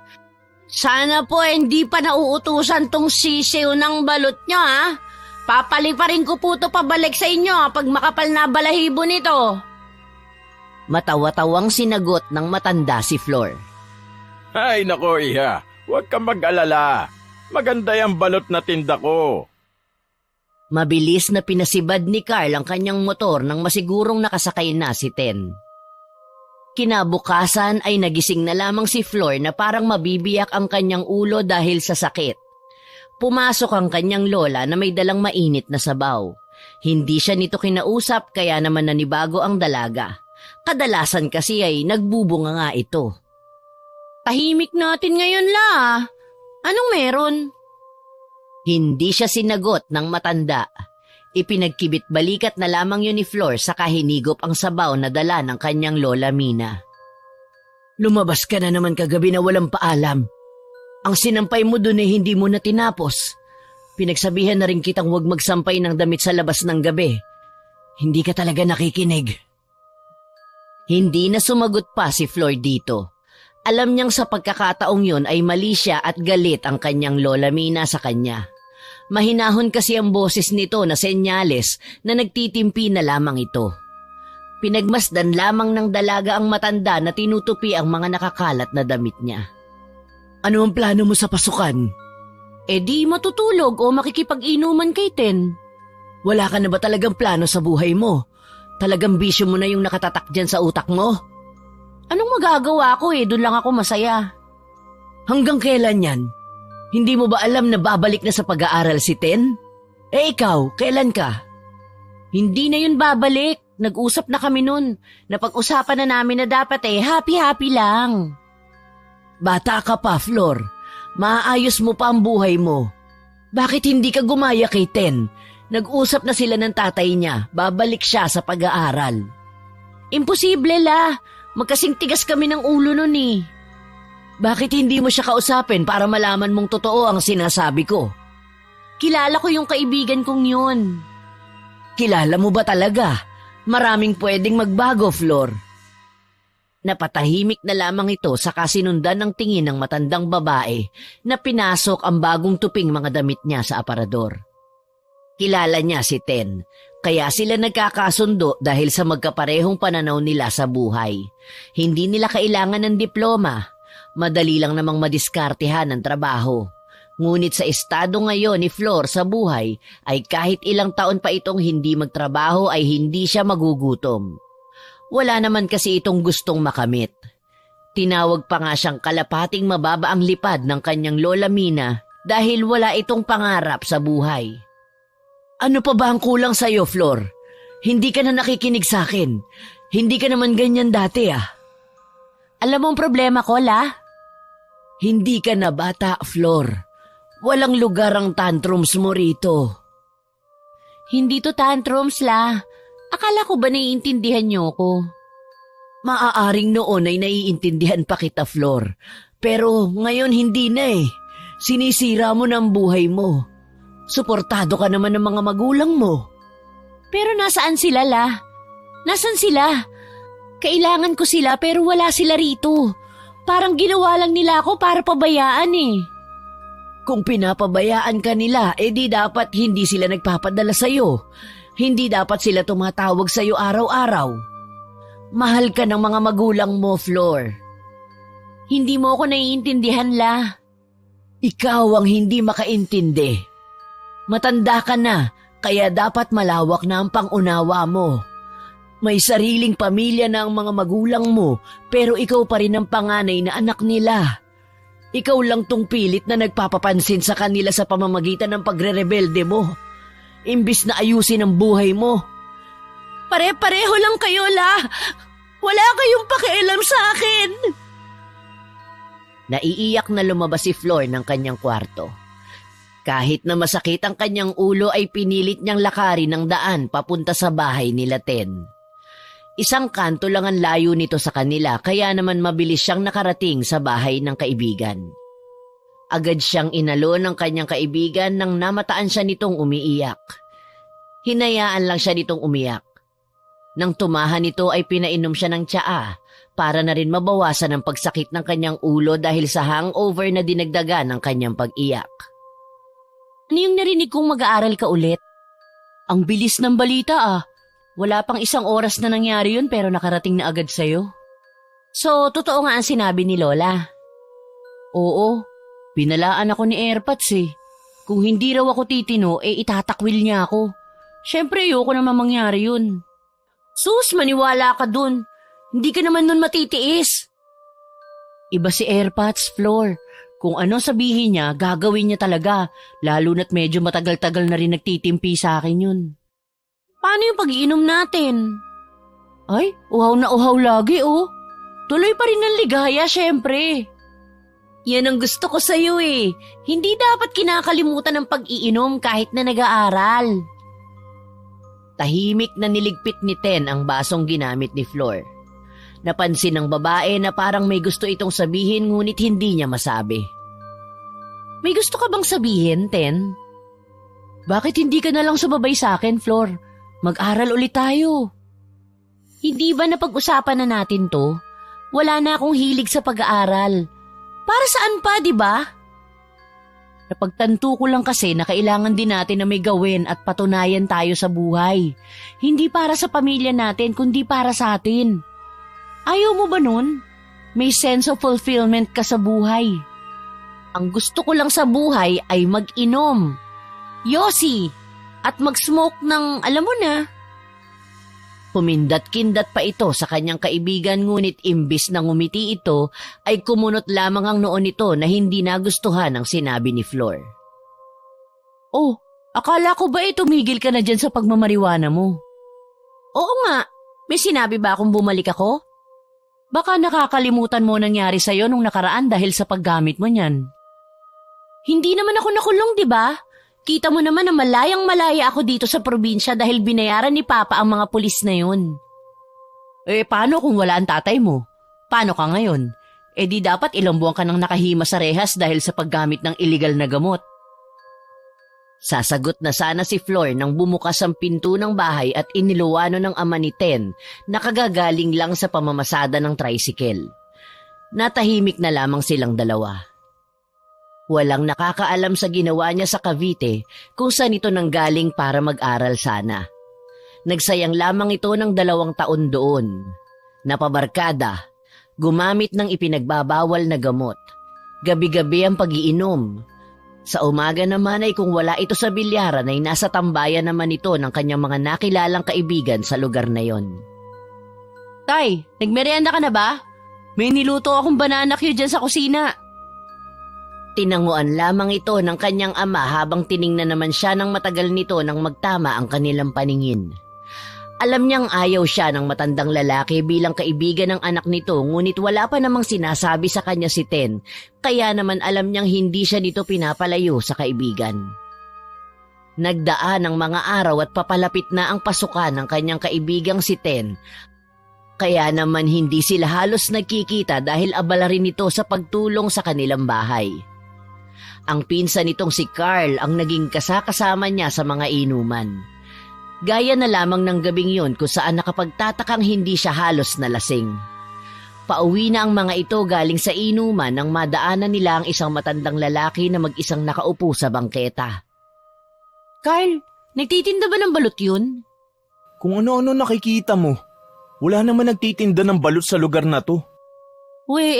Sana po hindi pa nauutusan tong sisiw ng balot nyo, ha? Papaliparin ko po ito pabalik sa inyo pag makapal na balahibo nito. Matawa-tawang sinagot ng matanda si Flor. Ay nako, iha. Huwag kang mag-alala. Maganda yung balot na tinda ko. Mabilis na pinasibad ni Carl ang kanyang motor nang masigurong nakasakay na si Ten. Kinabukasan ay nagising na lamang si Flor na parang mabibiyak ang kanyang ulo dahil sa sakit. Pumasok ang kanyang lola na may dalang mainit na sabaw. Hindi siya nito kinausap kaya naman nanibago ang dalaga. Kadalasan kasi ay nagbubunga nga ito. Tahimik natin ngayon la. Anong meron? Hindi siya sinagot ng matanda. Ipinagkibit balikat na lamang yun ni Flor sa kahinigop ang sabaw na dala ng kanyang lola Mina. Lumabas ka na naman kagabi na walang paalam. Ang sinampay mo dun ay hindi mo na tinapos. Pinagsabihan na rin kitang huwag magsampay ng damit sa labas ng gabi. Hindi ka talaga nakikinig. Hindi na sumagot pa si Flor dito. Alam niyang sa pagkakataong yun ay mali siya at galit ang kanyang lola Mina sa kanya. Mahinahon kasi ang boses nito na senyales na nagtitimpi na lamang ito. Pinagmasdan lamang ng dalaga ang matanda na tinutupi ang mga nakakalat na damit niya. Ano ang plano mo sa pasukan? Di matutulog o makikipag-inuman kay Ten. Wala ka na ba talagang plano sa buhay mo? Talagang bisyo mo na yung nakatatak dyan sa utak mo? Anong magagawa ko doon lang ako masaya. Hanggang kailan yan? Hindi mo ba alam na babalik na sa pag-aaral si Ten? Ikaw, kailan ka? Hindi na yun babalik. Nag-usap na kami nun. Napag-usapan na namin na dapat happy-happy lang. Bata ka pa, Flor. Maayos mo pa ang buhay mo. Bakit hindi ka gumaya kay Ten? Nag-usap na sila ng tatay niya. Babalik siya sa pag-aaral. Imposible la. Magkasing tigas kami ng ulo nun eh. Bakit hindi mo siya kausapin para malaman mong totoo ang sinasabi ko? Kilala ko yung kaibigan kong yun. Kilala mo ba talaga? Maraming pwedeng magbago, Flor. Napatahimik na lamang ito sa kasinundan ng tingin ng matandang babae na pinasok ang bagong tuping mga damit niya sa aparador. Kilala niya si Ten, kaya sila nagkakasundo dahil sa magkaparehong pananaw nila sa buhay. Hindi nila kailangan ng diploma. Madali lang namang madiskartehan ang trabaho. Ngunit sa estado ngayon ni Flor sa buhay ay kahit ilang taon pa itong hindi magtrabaho ay hindi siya magugutom. Wala naman kasi itong gustong makamit. Tinawag pa nga siyang kalapating mababa ang lipad ng kanyang lola Mina dahil wala itong pangarap sa buhay. Ano pa ba ang kulang sa'yo, Flor? Hindi ka na nakikinig sa akin. Hindi ka naman ganyan dati ah. Alam mo ang problema ko, La? Hindi ka na bata, Flor. Walang lugar ang tantrums mo rito. Hindi to tantrums, La. Akala ko ba naiintindihan niyo ko? Maaaring noon ay naiintindihan pa kita, Flor. Pero ngayon hindi na eh. Sinisira mo na ang buhay mo. Suportado ka naman ng mga magulang mo. Pero nasaan sila, La? Nasaan sila? Kailangan ko sila pero wala sila rito. Parang ginawa lang nila ako para pabayaan eh. Kung pinapabayaan ka nila, di dapat hindi sila nagpapadala sa'yo. Hindi dapat sila tumatawag sa'yo araw-araw. Mahal ka ng mga magulang mo, Flor. Hindi mo ako naiintindihan, La. Ikaw ang hindi makaintindi. Matanda ka na, kaya dapat malawak na ang pangunawa mo. May sariling pamilya na ang mga magulang mo, pero ikaw pa rin ang panganay na anak nila. Ikaw lang tong pilit na nagpapapansin sa kanila sa pamamagitan ng pagre-rebelde mo. Imbis na ayusin ang buhay mo. Pare-pareho lang kayo, La. Wala kayong pakialam sa akin. Naiiyak na lumabas si Flor ng kanyang kwarto. Kahit na masakit ang kanyang ulo ay pinilit niyang lakarin ang daan papunta sa bahay nila Ten. Isang kanto lang ang layo nito sa kanila kaya naman mabilis siyang nakarating sa bahay ng kaibigan. Agad siyang inalo ng kanyang kaibigan nang namataan siya nitong umiiyak. Hinayaan lang siya nitong umiyak. Nang tumahan nito ay pinainom siya ng tsaa para na rin mabawasan ang pagsakit ng kanyang ulo dahil sa hangover na dinagdagan ng kanyang pag-iyak. Ano yung narinig kong mag-aaral ka ulit? Ang bilis ng balita ah. Wala pang 1 oras na nangyari yun pero nakarating na agad sa'yo. So, totoo nga ang sinabi ni Lola? Oo, binalaan ako ni Airpods eh. Kung hindi raw ako titino, itatakwil niya ako. Siyempre, ayoko naman mangyari yun. Sus, maniwala ka dun. Hindi ka naman nun matitiis. Iba si Airpods, Flor. Kung ano sabihin niya, gagawin niya talaga. Lalo na't medyo matagal-tagal na rin nagtitimpi sa akin yun. Paano yung pag-iinom natin? Ay, uhaw na uhaw lagi oh. Tuloy pa rin ang ligaya, syempre. Yan ang gusto ko sa'yo eh. Hindi dapat kinakalimutan ang pag-iinom kahit na nag-aaral. Tahimik na niligpit ni Ten ang basong ginamit ni Flor. Napansin ng babae na parang may gusto itong sabihin ngunit hindi niya masabi. May gusto ka bang sabihin, Ten? Bakit hindi ka na lang sumabay sa akin, Flor? Mag-aral ulit tayo. Hindi ba napag-usapan na natin to? Wala na akong hilig sa pag-aaral. Para saan pa, di ba? Napagtanto ko lang kasi na kailangan din natin na may gawin at patunayan tayo sa buhay. Hindi para sa pamilya natin, kundi para sa atin. Ayaw mo ba nun? May sense of fulfillment ka sa buhay. Ang gusto ko lang sa buhay ay mag-inom. Yosi! At mag-smoke ng alam mo na. Pumindat-kindat pa ito sa kanyang kaibigan ngunit imbis na ngumiti ito ay kumunot lamang ang noon nito na hindi nagustuhan ang sinabi ni Flor. Oh, akala ko ba tumigil ka na dyan sa pagmamariwana mo? Oo nga, may sinabi ba akong bumalik ako? Baka nakakalimutan mo nangyari sa'yo nung nakaraan dahil sa paggamit mo niyan. Hindi naman ako nakulong, di ba? Kita mo naman na malayang-malaya ako dito sa probinsya dahil binayaran ni Papa ang mga pulis na yun. Paano kung wala ang tatay mo? Paano ka ngayon? Di dapat ilang buwan ka nang nakahima sa rehas dahil sa paggamit ng illegal na gamot. Sasagot na sana si Flor nang bumukas ang pinto ng bahay at iniluwano ng ama ni Ten na kagagaling lang sa pamamasada ng tricycle. Natahimik na lamang silang dalawa. Walang nakakaalam sa ginawa niya sa Cavite kung saan ito nanggaling para mag-aral sana. Nagsayang lamang ito ng 2 taon doon. Napabarkada, gumamit ng ipinagbabawal na gamot. Gabi-gabi ang pag-iinom. Sa umaga naman ay kung wala ito sa bilyaran ay nasa tambayan naman ito ng kanyang mga nakilalang kaibigan sa lugar na yon. Tay, nagmerienda ka na ba? May niluto akong banana cue dyan sa kusina. Tinanguan lamang ito ng kanyang ama habang tiningnan naman siya ng matagal nito nang magtama ang kanilang paningin. Alam niyang ayaw siya ng matandang lalaki bilang kaibigan ng anak nito, ngunit wala pa namang sinasabi sa kanya si Ten, kaya naman alam niyang hindi siya nito pinapalayo sa kaibigan. Nagdaan ang mga araw at papalapit na ang pasukan ng kanyang kaibigang si Ten, kaya naman hindi sila halos nagkikita dahil abala rin ito sa pagtulong sa kanilang bahay. Ang pinsan nitong si Carl ang naging kasama niya sa mga inuman. Gaya na lamang ng gabing yon kung saan nakapagtatakang hindi siya halos nalasing. Pauwi na ang mga ito galing sa inuman nang madaanan nila ang isang matandang lalaki na mag-isang nakaupo sa bangketa. Carl, nagtitinda ba ng balot yun? Kung ano-ano nakikita mo. Wala naman nagtitinda ng balot sa lugar na to.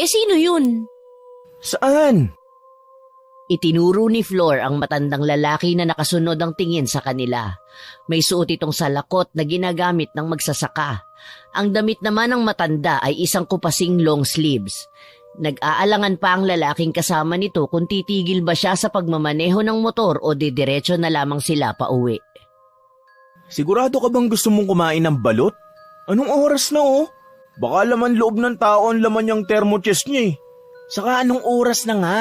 Sino yun? Saan? Itinuro ni Flor ang matandang lalaki na nakasunod ang tingin sa kanila. May suot itong salakot na ginagamit ng magsasaka. Ang damit naman ng matanda ay isang kupasing long sleeves. Nag-aalangan pa ang lalaking kasama nito kung titigil ba siya sa pagmamaneho ng motor o didiretso na lamang sila pauwi. Sigurado ka bang gusto mong kumain ng balot? Anong oras na oh? Baka laman loob ng tao ang laman niyang thermochest niya eh. Saka anong oras na nga?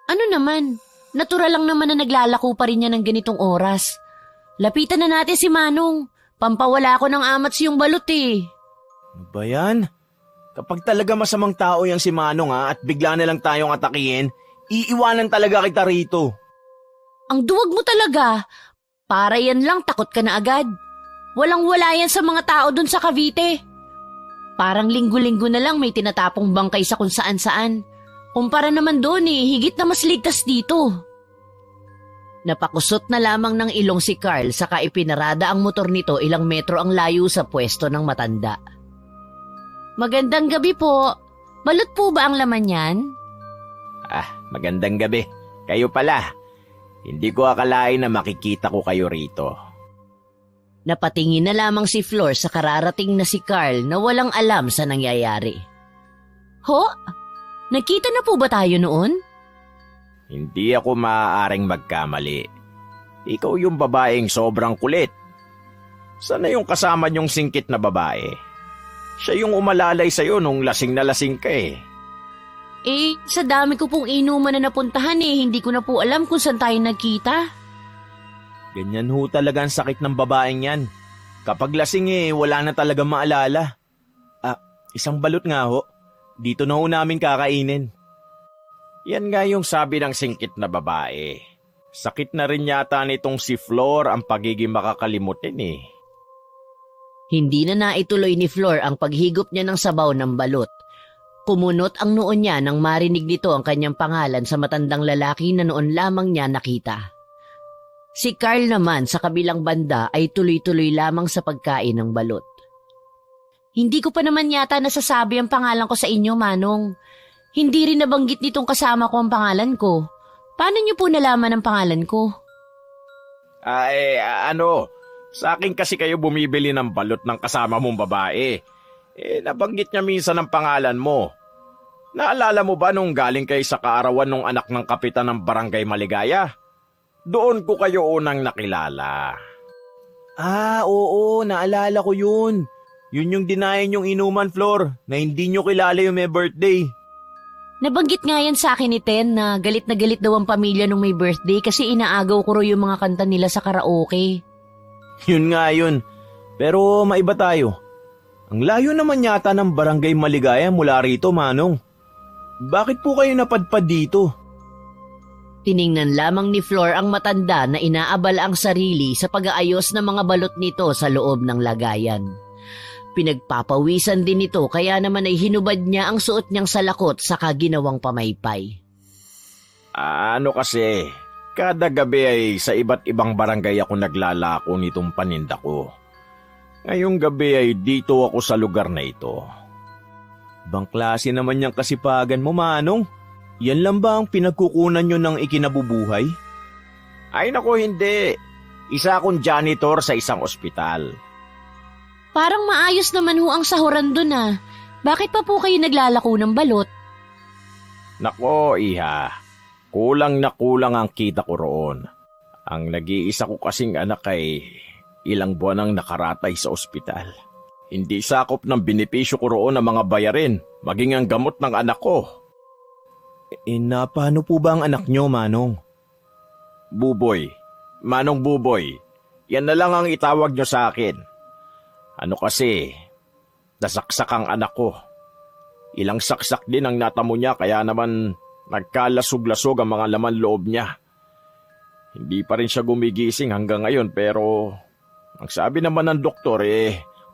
Ano naman? Natural lang naman na naglalako pa rin niya ng ganitong oras. Lapitan na natin si Manong. Pampawala ko ng amats yung balot eh. Ano ba yan? Kapag talaga masamang tao yang si Manong at bigla na lang tayong atakihin, iiwanan talaga kita rito. Ang duwag mo talaga. Para yan lang takot ka na agad. Walang-wala yan sa mga tao dun sa Cavite. Parang linggo-linggo na lang may tinatapong bangkay sa kung saan-saan. Kumpara naman doon higit na mas ligtas dito. Napakusot na lamang ng ilong si Carl saka ipinarada ang motor nito ilang metro ang layo sa pwesto ng matanda. Magandang gabi po. Balot po ba ang laman yan? Magandang gabi. Kayo pala. Hindi ko akalain na makikita ko kayo rito. Napatingin na lamang si Flor sa kararating na si Carl na walang alam sa nangyayari. Ho? Nakita na po ba tayo noon? Hindi ako maaaring magkamali. Ikaw yung babaeng sobrang kulit. Sana yung kasama niyong singkit na babae. Siya yung umalalay sa'yo nung lasing na lasing ka eh. Sa dami ko pong inuman na napuntahan hindi ko na po alam kung saan tayo nagkita. Ganyan ho talaga ang sakit ng babaeng yan. Kapag lasing wala na talaga maalala. Isang balot nga ho. Dito na ho namin kakainin. Yan nga yung sabi ng singkit na babae. Sakit na rin yata nitong si Flor ang pagiging makakalimutin eh. Hindi na naituloy ni Flor ang paghigop niya ng sabaw ng balot. Kumunot ang noon niya nang marinig nito ang kanyang pangalan sa matandang lalaki na noon lamang niya nakita. Si Carl naman sa kabilang banda ay tuloy-tuloy lamang sa pagkain ng balot. Hindi ko pa naman yata nasasabi ang pangalan ko sa inyo, Manong. Hindi rin nabanggit nitong kasama ko ang pangalan ko. Paano niyo po nalaman ang pangalan ko? Sa akin kasi kayo bumibili ng balot ng kasama mong babae. Nabanggit niya minsan ang pangalan mo. Naalala mo ba nung galing kayo sa kaarawan ng anak ng kapitan ng Barangay Maligaya? Doon ko kayo unang nakilala. Oo, naalala ko yun. Yun yung dinayan yung inuman, Flor, na hindi nyo kilala yung may birthday. Nabanggit nga yan sa akin ni Ten na galit daw ang pamilya nung may birthday kasi inaagaw ko raw yung mga kanta nila sa karaoke. Yun nga yun. Pero maiba tayo. Ang layo naman yata ng Barangay Maligaya mula rito, Manong. Bakit po kayo napadpad dito? Tiningnan lamang ni Flor ang matanda na inaabala ang sarili sa pag-aayos ng mga balot nito sa loob ng lagayan. Pinagpapawisan din ito kaya naman ay hinubad niya ang suot niyang salakot sa ginawang pamaypay. Kasi, kada gabi ay sa iba't ibang barangay ako naglalako nitong paninda ko. Ngayong gabi ay dito ako sa lugar na ito. Ibang klase naman niyang kasipagan mo, Manong. Yan lang ba ang pinagkukunan niyo ng ikinabubuhay? Ay naku, hindi. Isa akong janitor sa isang ospital. Parang maayos naman ho ang sahuran dun Bakit pa po kayo naglalako ng balot? Nako, iha. Kulang na kulang ang kita ko roon. Ang nag-iisa ko kasing anak ay Ilang buwan ang nakaratay sa ospital. Hindi sakop ng benepisyo ko roon ang mga bayarin, maging ang gamot ng anak ko. Paano po ba ang anak nyo, Manong? Buboy, Manong Buboy, yan na lang ang itawag nyo sa akin. Ano kasi, nasaksak ang anak ko. Ilang saksak din ang natamo niya kaya naman nagkalasog-lasog ang mga laman loob niya. Hindi pa rin siya gumigising hanggang ngayon pero ang sabi naman ng doktor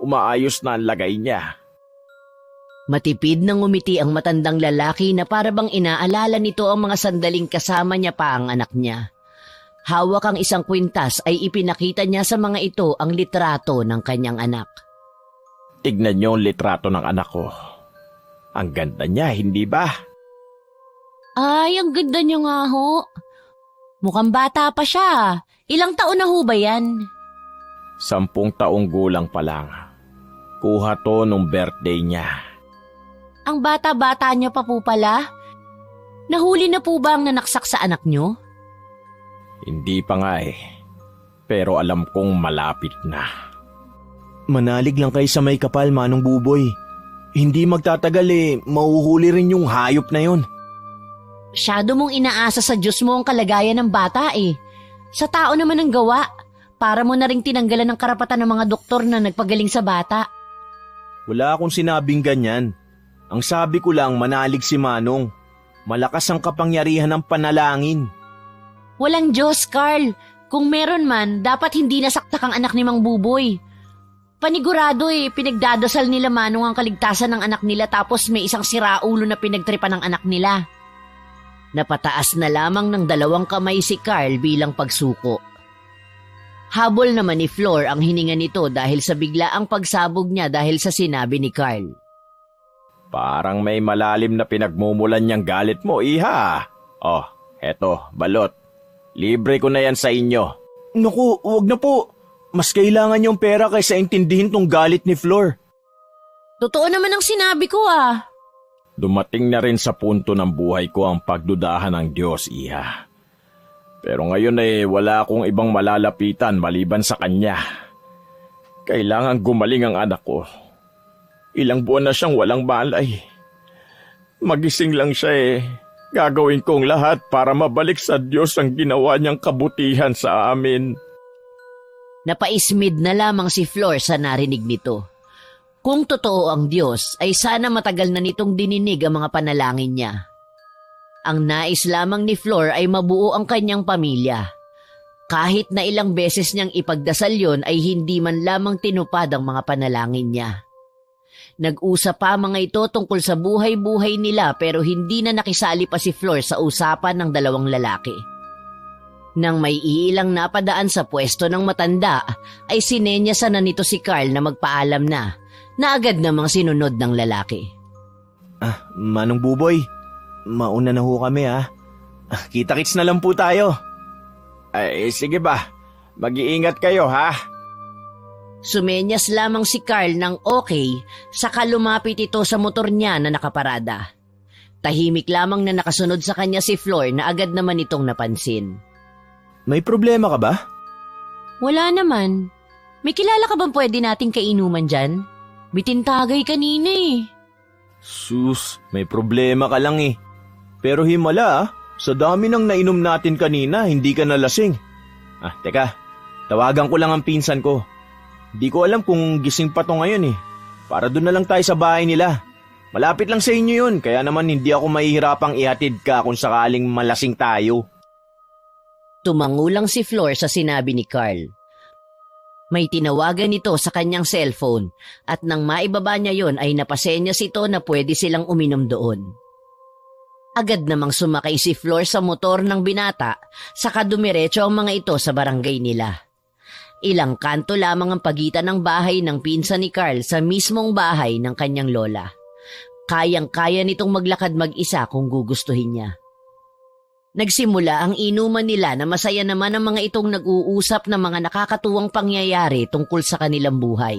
umaayos na ang lagay niya. Matipid nang umiti ang matandang lalaki na para bang inaalala nito ang mga sandaling kasama niya pa ang anak niya. Hawak ang isang kwintas ay ipinakita niya sa mga ito ang litrato ng kanyang anak. Tignan niyo ang litrato ng anak ko. Ang ganda niya, hindi ba? Ay, ang ganda niya nga ho. Mukhang bata pa siya. Ilang taon na ho ba yan? 10 taong gulang pa lang. Kuha to nung birthday niya. Ang bata-bata niya pa po pala. Nahuli na po ba ang nanaksak sa anak niyo? Hindi pa nga pero alam kong malapit na. Manalig lang kayo sa may kapal, Manong Buboy. Hindi magtatagal mahuhuli rin yung hayop na yon. Masyado mong inaasa sa Diyos mo ang kalagayan ng bata Sa tao naman ang gawa. Para mo na ring tinanggalan ng karapatan ng mga doktor na nagpagaling sa bata. Wala akong sinabing ganyan. Ang sabi ko lang manalig si Manong. Malakas ang kapangyarihan ng panalangin. Walang Diyos, Carl. Kung meron man, dapat hindi nasaktak ang anak ni Mang Buboy. Panigurado pinagdadasal nila Manong ang kaligtasan ng anak nila tapos may isang siraulo na pinagtripan ng anak nila. Napataas na lamang ng 2 kamay si Carl bilang pagsuko. Habol naman ni Flor ang hininga nito dahil sa biglaang pagsabog niya dahil sa sinabi ni Carl. Parang may malalim na pinagmumulan niyang galit mo, iha. Oh, eto, balot. Libre ko na yan sa inyo. Naku, wag na po. Mas kailangan yung pera kaysa intindihin tong galit ni Flor. Totoo naman ang sinabi ko Dumating na rin sa punto ng buhay ko ang pagdudahan ng Diyos, iha. Pero ngayon wala akong ibang malalapitan maliban sa Kanya. Kailangan gumaling ang anak ko. Ilang buwan na siyang walang malay. Magising lang siya Gagawin kong lahat para mabalik sa Diyos ang ginawa niyang kabutihan sa amin. Napaismid na lamang si Flor sa narinig nito. Kung totoo ang Diyos, ay sana matagal na nitong dininig ang mga panalangin niya. Ang nais lamang ni Flor ay mabuo ang kanyang pamilya. Kahit na ilang beses niyang ipagdasal yon ay hindi man lamang tinupad ang mga panalangin niya. Nag-usap pa mga ito tungkol sa buhay-buhay nila pero hindi na nakisali pa si Flor sa usapan ng 2 lalaki. Nang may iilang napadaan sa pwesto ng matanda, ay sinenyasan na nito si Carl na magpaalam na agad namang sinunod ng lalaki. Manong Buboy, mauna na ho kami Kita-kits na lang po tayo. Sige ba, mag-iingat kayo ha. Sumenyas lamang si Carl ng okay, saka lumapit ito sa motor niya na nakaparada. Tahimik lamang na nakasunod sa kanya si Flor na agad naman itong napansin. May problema ka ba? Wala naman. May kilala ka bang pwede nating kainuman dyan? Bitintagay kanina Sus, may problema ka lang Pero himala sa dami ng nainom natin kanina, hindi ka nalasing. Teka, tawagan ko lang ang pinsan ko. Di ko alam kung gising pa to ngayon Para doon na lang tayo sa bahay nila. Malapit lang sa inyo yun, kaya naman hindi ako mahihirapang ihatid ka kung sakaling malasing tayo. Tumangulang si Flor sa sinabi ni Carl. May tinawagan ito sa kanyang cellphone at nang maibaba niya yon ay napasenyas ito na pwede silang uminom doon. Agad namang sumakay si Flor sa motor ng binata saka dumiretso ang mga ito sa barangay nila. Ilang kanto lamang ang pagitan ng bahay ng pinsan ni Carl sa mismong bahay ng kanyang lola. Kayang-kaya nitong maglakad mag-isa kung gugustuhin niya. Nagsimula ang inuman nila na masaya naman ang mga itong nag-uusap ng mga nakakatuwang pangyayari tungkol sa kanilang buhay.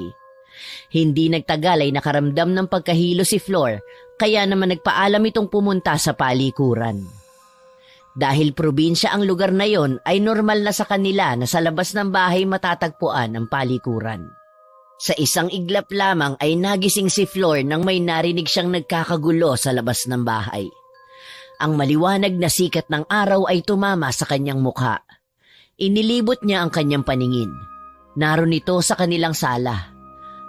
Hindi nagtagal ay nakaramdam ng pagkahilo si Flor, kaya naman nagpaalam itong pumunta sa palikuran. Dahil probinsya ang lugar na yon ay normal na sa kanila na sa labas ng bahay matatagpuan ang palikuran. Sa isang iglap lamang ay nagising si Flor nang may narinig siyang nagkakagulo sa labas ng bahay. Ang maliwanag na sikat ng araw ay tumama sa kanyang mukha. Inilibot niya ang kanyang paningin. Naroon ito sa kanilang sala.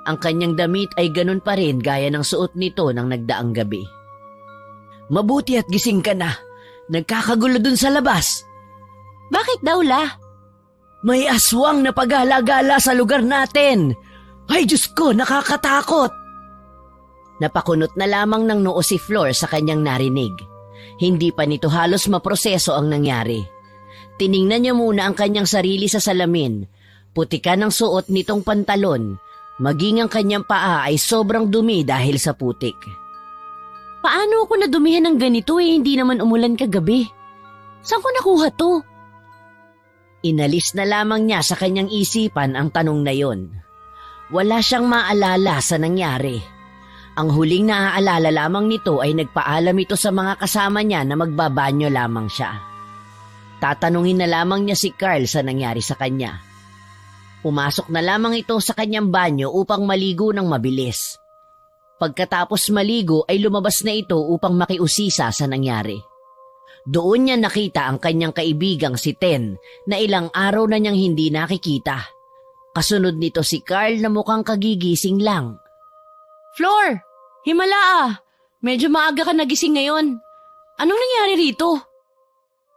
Ang kanyang damit ay ganun pa rin gaya ng suot nito ng nagdaang gabi. Mabuti at gising ka na. Nagkakagulo dun sa labas. Bakit daw, La? May aswang na pagala-gala sa lugar natin. Ay, Diyos ko, nakakatakot. Napakunot na lamang ng noo si Flor sa kanyang narinig. Hindi pa nito halos maproseso ang nangyari. Tiningnan niya muna ang kanyang sarili sa salamin. Putikan ang suot nitong pantalon. Maging ang kanyang paa ay sobrang dumi dahil sa putik. Paano ako nadumihan ng ganito hindi naman umulan kagabi? Saan ko nakuha to? Inalis na lamang niya sa kanyang isipan ang tanong na yon. Wala siyang maalala sa nangyari. Ang huling naaalala lamang nito ay nagpaalam ito sa mga kasama niya na magbabanyo lamang siya. Tatanungin na lamang niya si Carl sa nangyari sa kanya. Pumasok na lamang ito sa kanyang banyo upang maligo ng mabilis. Pagkatapos maligo ay lumabas na ito upang makiusisa sa nangyari. Doon niya nakita ang kanyang kaibigang si Ten na ilang araw na niyang hindi nakikita. Kasunod nito si Carl na mukhang kagigising lang. Flor! Himala! Medyo maaga ka nagising ngayon. Anong nangyari rito?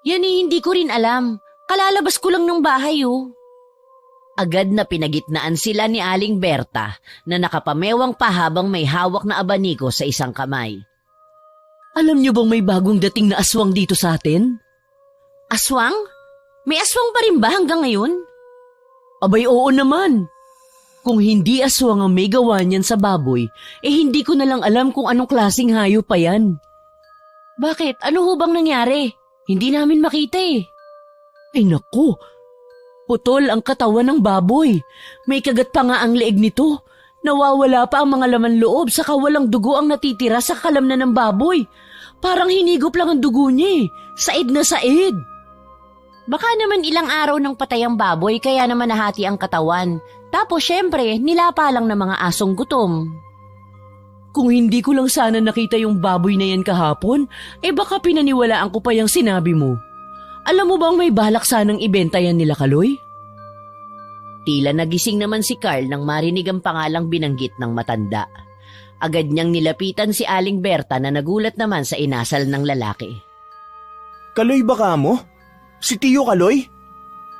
Yan hindi ko rin alam. Kalalabas ko lang ng bahay Agad na pinagitnaan sila ni Aling Berta na nakapamewang pa habang may hawak na abaniko sa isang kamay. Alam niyo bang may bagong dating na aswang dito sa atin? Aswang? May aswang pa rin ba hanggang ngayon? Abay, oo naman. Kung hindi aswang ang may gawa niyan sa baboy, hindi ko na lang alam kung anong klaseng hayop pa yan. Bakit? Ano ho bang nangyari? Hindi namin makita Ay naku, putol ang katawan ng baboy. May kagat pa nga ang leeg nito. Nawawala pa ang mga laman loob saka walang dugo ang natitira sa kalamnan ng baboy. Parang hinigop lang ang dugo niya Said na said. Baka naman ilang araw ng patay ang baboy kaya naman nahati ang katawan. Tapos syempre, nilapa lang ng mga asong gutom. Kung hindi ko lang sana nakita yung baboy na yan kahapon, baka pinaniwalaan ko pa yung sinabi mo. Alam mo bang may balak sanang ibenta yan nila Kaloy? Tila nagising naman si Carl nang marinig ang pangalang binanggit ng matanda. Agad niyang nilapitan si Aling Berta na nagulat naman sa inasal ng lalaki. Kaloy baka mo? Si Tiyo Kaloy?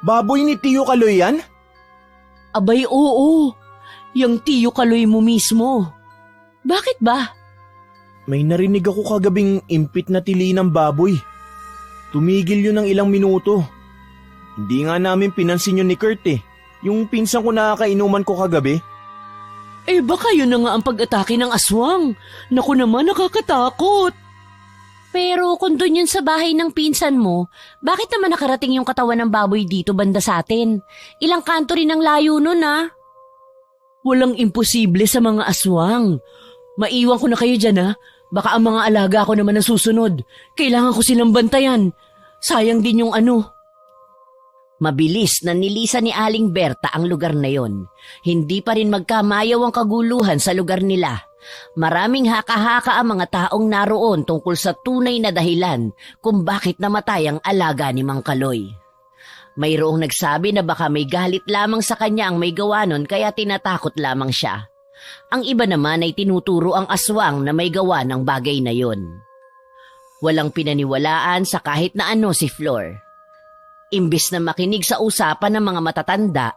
Baboy ni Tiyo Kaloy yan? Abay oo, yung Tiyo Kaloy mo mismo. Bakit ba? May narinig ako kagabing impit na tili ng baboy. Tumigil yun ng ilang minuto. Hindi nga namin pinansin yun ni Kurt Yung pinsan ko nakakainuman ko kagabi. Baka yun na nga ang pag-atake ng aswang. Naku naman, nakakatakot. Pero kung doon yun sa bahay ng pinsan mo, bakit naman nakarating yung katawan ng baboy dito banda sa atin? Ilang kanto rin ang layo nun Walang imposible sa mga aswang. Maiwan ko na kayo dyan Baka ang mga alaga ko naman ang susunod. Kailangan ko silang bantayan. Sayang din yung Mabilis na nilisa ni Aling Berta ang lugar na yon. Hindi pa rin magkamayaw ang kaguluhan sa lugar nila. Maraming haka-haka ang mga taong naroon tungkol sa tunay na dahilan kung bakit namatay ang alaga ni Mang Kaloy. Mayroong nagsabi na baka may galit lamang sa kanya ang may gawa nun kaya tinatakot lamang siya. Ang iba naman ay tinuturo ang aswang na may gawa ng bagay na yon. Walang pinaniwalaan sa kahit na ano si Flor. Imbis na makinig sa usapan ng mga matatanda,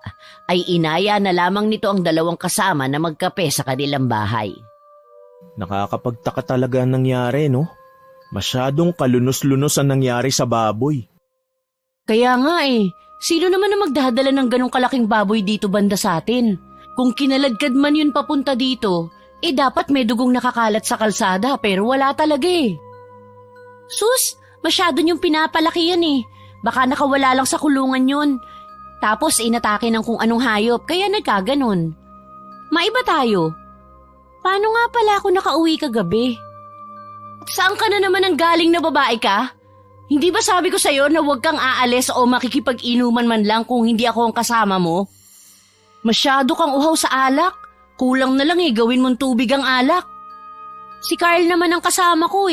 ay inaya na lamang nito ang dalawang kasama na magkape sa kanilang bahay. Nakakapagtaka talaga ang nangyari, no? Masyadong kalunos-lunos ang nangyari sa baboy. Kaya nga sino naman na magdadala ng ganong kalaking baboy dito banda sa atin? Kung kinaladkad man yun papunta dito, dapat may dugong nakakalat sa kalsada pero wala talaga Sus, masyado niyong pinapalaki yan Baka nakawala lang sa kulungan yun. Tapos inatake ng kung anong hayop kaya nagkaganon. Maiba tayo. Paano nga pala ako nakauwi kagabi? Saan ka na naman ang galing na babae ka? Hindi ba sabi ko sa'yo na huwag kang aalis o makikipag-inuman man lang kung hindi ako ang kasama mo? Masyado kang uhaw sa alak. Kulang na lang gawin mong tubig ang alak. Si Carl naman ang kasama ko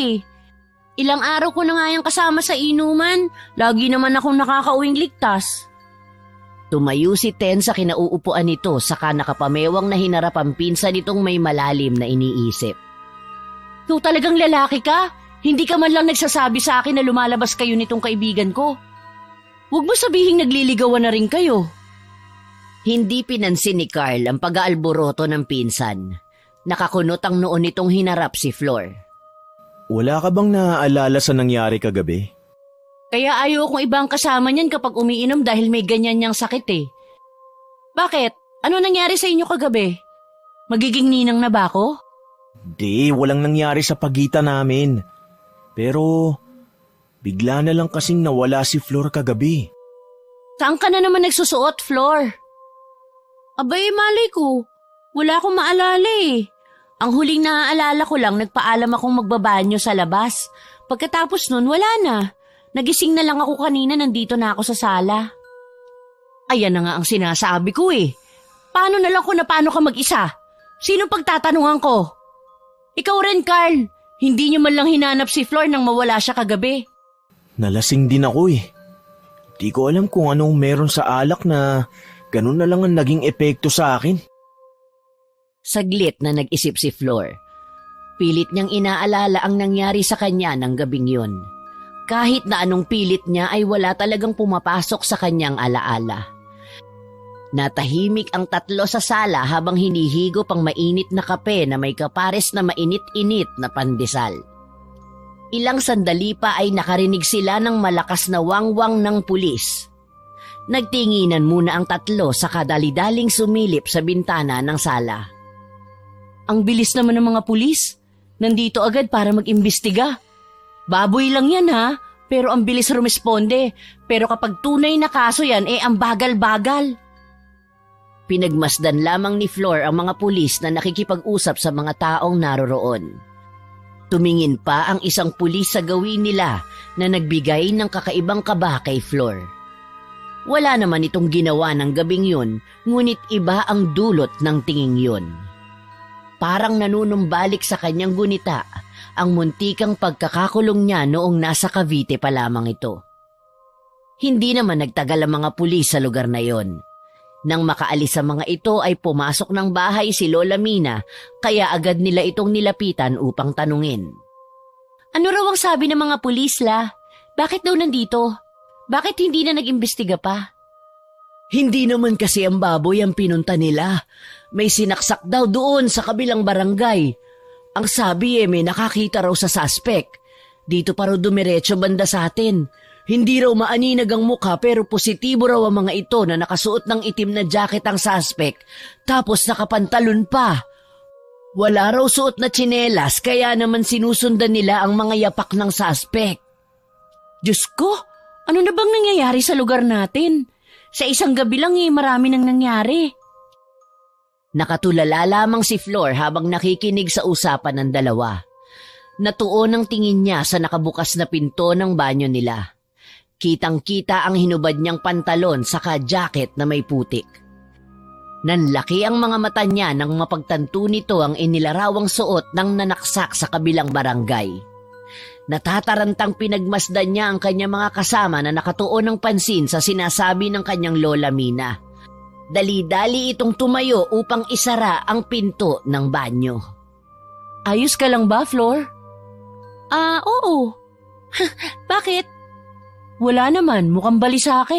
Ilang araw ko na nga yung kasama sa inuman. Lagi naman akong nakakauwing ligtas. Tumayo si Ten sa kinauupuan nito saka nakapamewang na hinarap ang pinsan nitong may malalim na iniisip. Ikaw talagang lalaki ka? Hindi ka man lang nagsasabi sa akin na lumalabas kayo nitong kaibigan ko. Huwag mo sabihing nagliligawan na rin kayo. Hindi pinansin ni Carl ang pag-aalboroto ng pinsan. Nakakunot ang noon nitong hinarap si Flor. Wala ka bang naaalala sa nangyari kagabi? Kaya ayaw kong ibang kasama niyan kapag umiinom dahil may ganyan niyang sakit Bakit? Ano nangyari sa inyo kagabi? Magiging ninang na ba ako? Di, walang nangyari sa pagitan namin. Pero, bigla na lang kasing nawala si Flor kagabi. Saan ka na naman nagsusuot, Flor? Abay, malay ko. Wala akong maalala Ang huling naaalala ko lang, nagpaalam akong magbabanyo sa labas. Pagkatapos nun, wala na. Nagising na lang ako kanina, nandito na ako sa sala. Ayan na nga ang sinasabi ko Paano na lang kung paano ka mag-isa? Sino pagtatanungan ko? Ikaw rin, Carl. Hindi niyo man lang hinanap si Flor nang mawala siya kagabi. Nalasing din ako Di ko alam kung anong meron sa alak na ganun na lang ang naging epekto sa akin. Saglit na nag-isip si Flor. Pilit niyang inaalala ang nangyari sa kanya ng gabing yun. Kahit na anong pilit niya ay wala talagang pumapasok sa kanyang alaala. Natahimik ang tatlo sa sala habang hinihigop ang mainit na kape na may kapares na mainit-init na pandesal. Ilang sandali pa ay nakarinig sila ng malakas na wangwang ng pulis. Nagtinginan muna ang tatlo sa kadalidaling sumilip sa bintana ng sala. Ang bilis naman ng mga pulis. Nandito agad para mag-imbestiga. Baboy lang yan pero ang bilis rumesponde. Pero kapag tunay na kaso yan, ang bagal-bagal. Pinagmasdan lamang ni Flor ang mga pulis na nakikipag-usap sa mga taong naroroon. Tumingin pa ang isang pulis sa gawin nila na nagbigay ng kakaibang kaba kay Flor. Wala naman itong ginawa ng gabing yun, ngunit iba ang dulot ng tinging yun. Parang nanunumbalik sa kanyang gunita ang muntikang pagkakakulong niya noong nasa Cavite pa lamang ito. Hindi naman nagtagal ang mga pulis sa lugar na yon. Nang makaalis sa mga ito ay pumasok ng bahay si Lola Mina kaya agad nila itong nilapitan upang tanungin. Ano raw ang sabi ng mga pulis, La? Bakit daw nandito? Bakit hindi na nag-imbestiga pa? Hindi naman kasi ang baboy ang pinunta nila. May sinaksak daw doon sa kabilang barangay. Ang sabi may nakakita raw sa suspect. Dito pa raw dumiretso banda sa atin. Hindi raw maaninag ang mukha pero positibo raw ang mga ito na nakasuot ng itim na jacket ang suspect. Tapos nakapantalon pa. Wala raw suot na tsinelas kaya naman sinusundan nila ang mga yapak ng suspect. Diyos ko, ano na bang nangyayari sa lugar natin? Sa isang gabi lang marami nang nangyari. Nakatulala lamang si Flor habang nakikinig sa usapan ng dalawa. Natuon ang tingin niya sa nakabukas na pinto ng banyo nila. Kitang-kita ang hinubad niyang pantalon saka jacket na may putik. Nanlaki ang mga mata niya nang mapagtanto nito ang inilarawang suot ng nanaksak sa kabilang barangay. Natatarantang pinagmasdan niya ang kanyang mga kasama na nakatuon ng pansin sa sinasabi ng kanyang Lola Mina. Dali-dali itong tumayo upang isara ang pinto ng banyo. Ayos ka lang ba, Flor? Oo. Bakit? Wala naman, mukhang balisa ka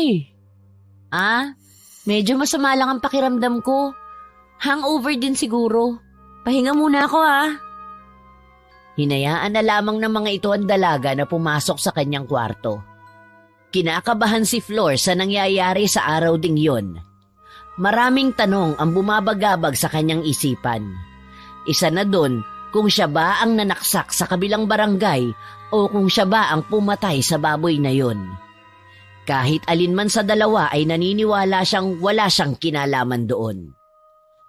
Medyo masama lang ang pakiramdam ko. Hangover din siguro. Pahinga muna ako Hinayaan na lamang ng mga ito ang dalaga na pumasok sa kanyang kwarto. Kinakabahan si Flor sa nangyayari sa araw ding yon. Maraming tanong ang bumabagabag sa kanyang isipan. Isa na doon kung siya ba ang nanaksak sa kabilang barangay o kung siya ba ang pumatay sa baboy na yon. Kahit alinman sa dalawa ay naniniwala siyang wala siyang kinalaman doon.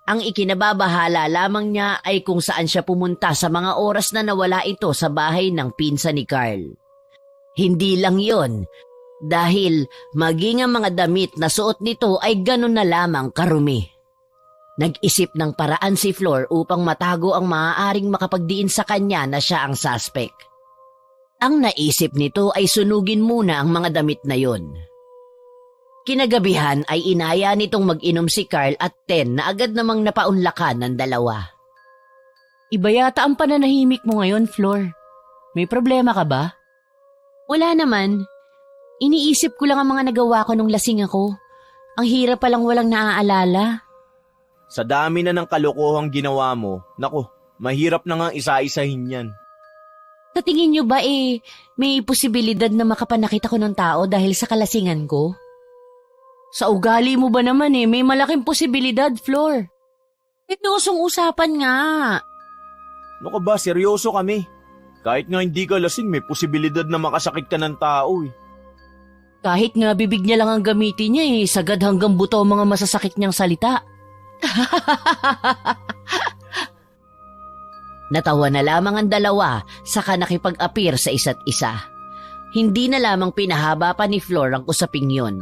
Ang ikinababahala lamang niya ay kung saan siya pumunta sa mga oras na nawala ito sa bahay ng pinsan ni Carl. Hindi lang yon, dahil maging ang mga damit na suot nito ay ganun na lamang karumi. Nag-isip ng paraan si Flor upang matago ang maaaring makapagdiin sa kanya na siya ang suspect. Ang naisip nito ay sunugin muna ang mga damit na yon. Kinagabihan ay inaya nitong mag-inom si Carl at Ten na agad namang napaunlakan ng dalawa. Iba yata ang pananahimik mo ngayon, Flor. May problema ka ba? Wala naman. Iniisip ko lang ang mga nagawa ko nung lasing ako. Ang hirap palang walang naaalala. Sa dami na ng kalokohang ginawa mo, nako, mahirap na nga isa-isahin yan. Sa tingin nyo ba may posibilidad na makapanakit ako ng tao dahil sa kalasingan ko? Sa ugali mo ba naman may malaking posibilidad, Flor? Seryousong usapan nga. Ano ka ba, seryoso kami. Kahit nga hindi ka lasing, may posibilidad na makasakit ka ng tao eh. Kahit nga bibig niya lang ang gamitin niya sagad hanggang buto ang mga masasakit niyang salita. Natawa na lamang ang dalawa saka nakipag-appear sa isa't isa. Hindi na lamang pinahaba pa ni Flor ang usaping yon.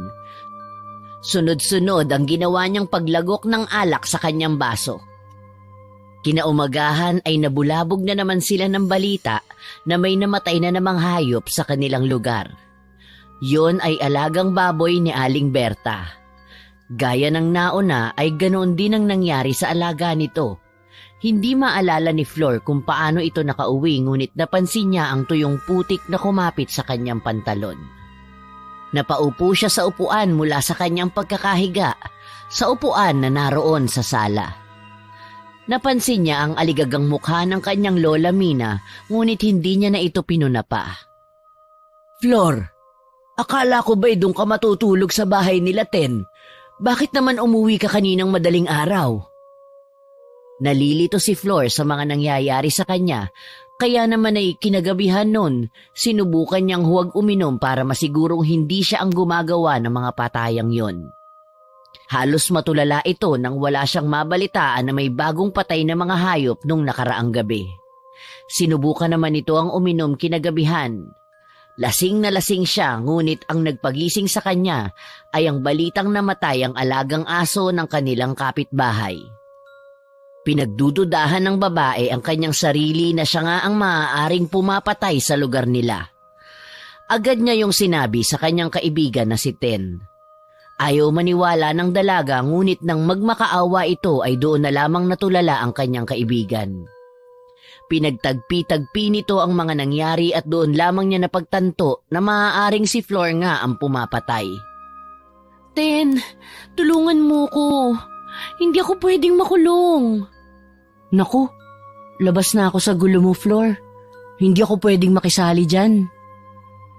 Sunod-sunod ang ginawa niyang paglagok ng alak sa kanyang baso. Kinaumagahan ay nabulabog na naman sila ng balita na may namatay na namang hayop sa kanilang lugar. Yon ay alagang baboy ni Aling Berta. Gaya ng nauna ay ganoon din ang nangyari sa alaga nito. Hindi maalala ni Flor kung paano ito nakauwi ngunit napansin niya ang tuyong putik na kumapit sa kanyang pantalon. Napaupo siya sa upuan mula sa kanyang pagkakahiga, sa upuan na naroon sa sala. Napansin niya ang aligagang mukha ng kanyang lola Mina ngunit hindi niya na ito pinunapa. Flor, akala ko ba'y doon ka matutulog sa bahay nila Ten? Bakit naman umuwi ka kaninang madaling araw? Nalilito si Flor sa mga nangyayari sa kanya, kaya naman ay kinagabihan nun, sinubukan niyang huwag uminom para masigurong hindi siya ang gumagawa ng mga patayang yon. Halos matulala ito nang wala siyang mabalitaan na may bagong patay na mga hayop nung nakaraang gabi. Sinubukan naman ito ang uminom kinagabihan. Lasing na lasing siya ngunit ang nagpagising sa kanya ay ang balitang namatay ang alagang aso ng kanilang kapitbahay. Pinagdududahan ng babae ang kanyang sarili na siya nga ang maaaring pumapatay sa lugar nila. Agad niya yung sinabi sa kanyang kaibigan na si Ten. Ayaw maniwala ng dalaga ngunit nang magmakaawa ito ay doon na lamang natulala ang kanyang kaibigan. Pinagtagpi-tagpi nito ang mga nangyari at doon lamang niya napagtanto na maaaring si Flor nga ang pumapatay. Ten, tulungan mo ko. Hindi ako pwedeng makulong. Naku, labas na ako sa gulo mo, Flor. Hindi ako pwedeng makisali dyan.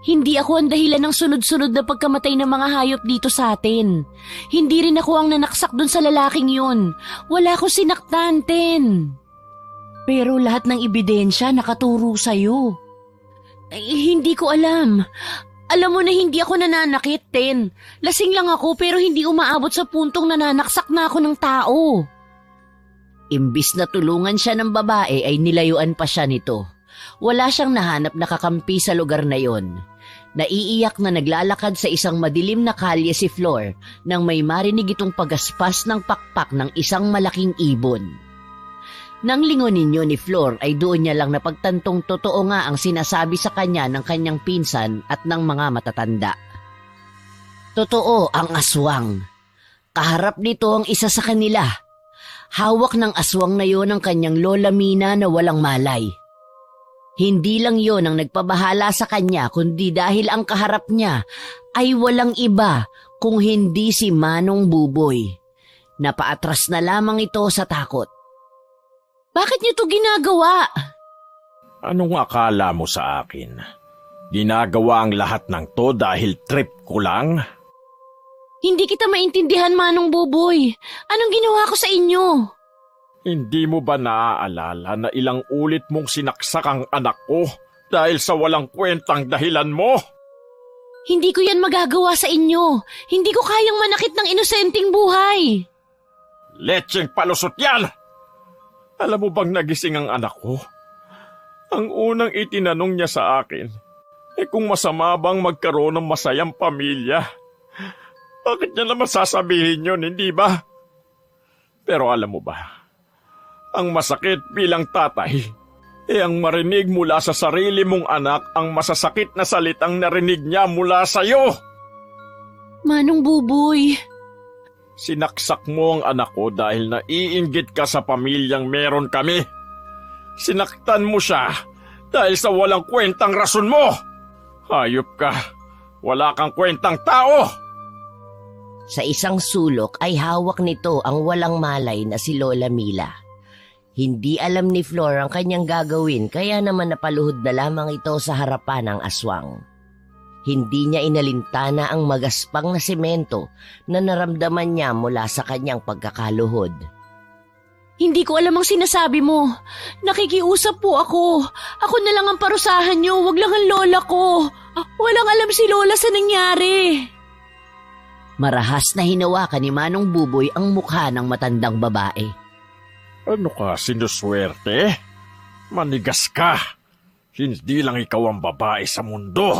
Hindi ako ang dahilan ng sunod-sunod na pagkamatay ng mga hayop dito sa atin. Hindi rin ako ang nanaksak dun sa lalaking yun. Wala ko sinaktan, Ten. Pero lahat ng ebidensya nakaturo sa'yo. Hindi ko alam. Alam mo na hindi ako nananakit, Ten. Lasing lang ako pero hindi umaabot sa puntong nananaksak na ako ng tao. Imbis na tulungan siya ng babae ay nilayuan pa siya nito. Wala siyang nahanap na kakampi sa lugar na yon. Naiiyak na naglalakad sa isang madilim na kalye si Flor nang may marinig itong pagaspas ng pakpak ng isang malaking ibon. Nang lingunin niyo ni Flor ay doon niya lang napagtantong totoo nga ang sinasabi sa kanya ng kanyang pinsan at ng mga matatanda. Totoo ang aswang. Kaharap nito ang isa sa kanila. Hawak ng aswang na yon ang kanyang lola Mina na walang malay. Hindi lang yon ang nagpabahala sa kanya kundi dahil ang kaharap niya ay walang iba kung hindi si Manong Buboy. Napaatras na lamang ito sa takot. Bakit niyo to ginagawa? Anong akala mo sa akin? Ginagawa ang lahat ng to dahil trip ko lang? Hindi kita maintindihan, Manong Buboy. Anong ginawa ko sa inyo? Hindi mo ba naaalala na ilang ulit mong sinaksak ang anak ko dahil sa walang kwentang dahilan mo? Hindi ko yan magagawa sa inyo. Hindi ko kayang manakit ng inosenteng buhay. Letseng palusot yan! Alam mo bang nagising ang anak ko? Ang unang itinanong niya sa akin, Kung masama bang magkaroon ng masayang pamilya, bakit niya naman sasabihin yun, hindi ba? Pero alam mo ba, ang masakit bilang tatay, ang marinig mula sa sarili mong anak ang masasakit na salitang narinig niya mula sa'yo. Manong Buboy, Sinaksak mo ang anak ko dahil naiinggit ka sa pamilyang meron kami. Sinaktan mo siya dahil sa walang kwentang rason mo. Hayop ka. Wala kang kwentang tao. Sa isang sulok ay hawak nito ang walang malay na si Lola Mila. Hindi alam ni Flor ang kanyang gagawin kaya naman napaluhod na lamang ito sa harapan ng aswang. Hindi niya inalintana ang magaspang na semento na naramdaman niya mula sa kanyang pagkakaluhod. hindi ko alam ang sinasabi mo. Nakikiusap po ako. Ako na lang ang parusahan niyo, wag lang ang lola ko. Walang alam si lola sa nangyari. Marahas na hinawakan ni Manong Buboy ang mukha ng matandang babae. Ano ka, sinuswerte? Manigas ka. Hindi lang ikaw ang babae sa mundo.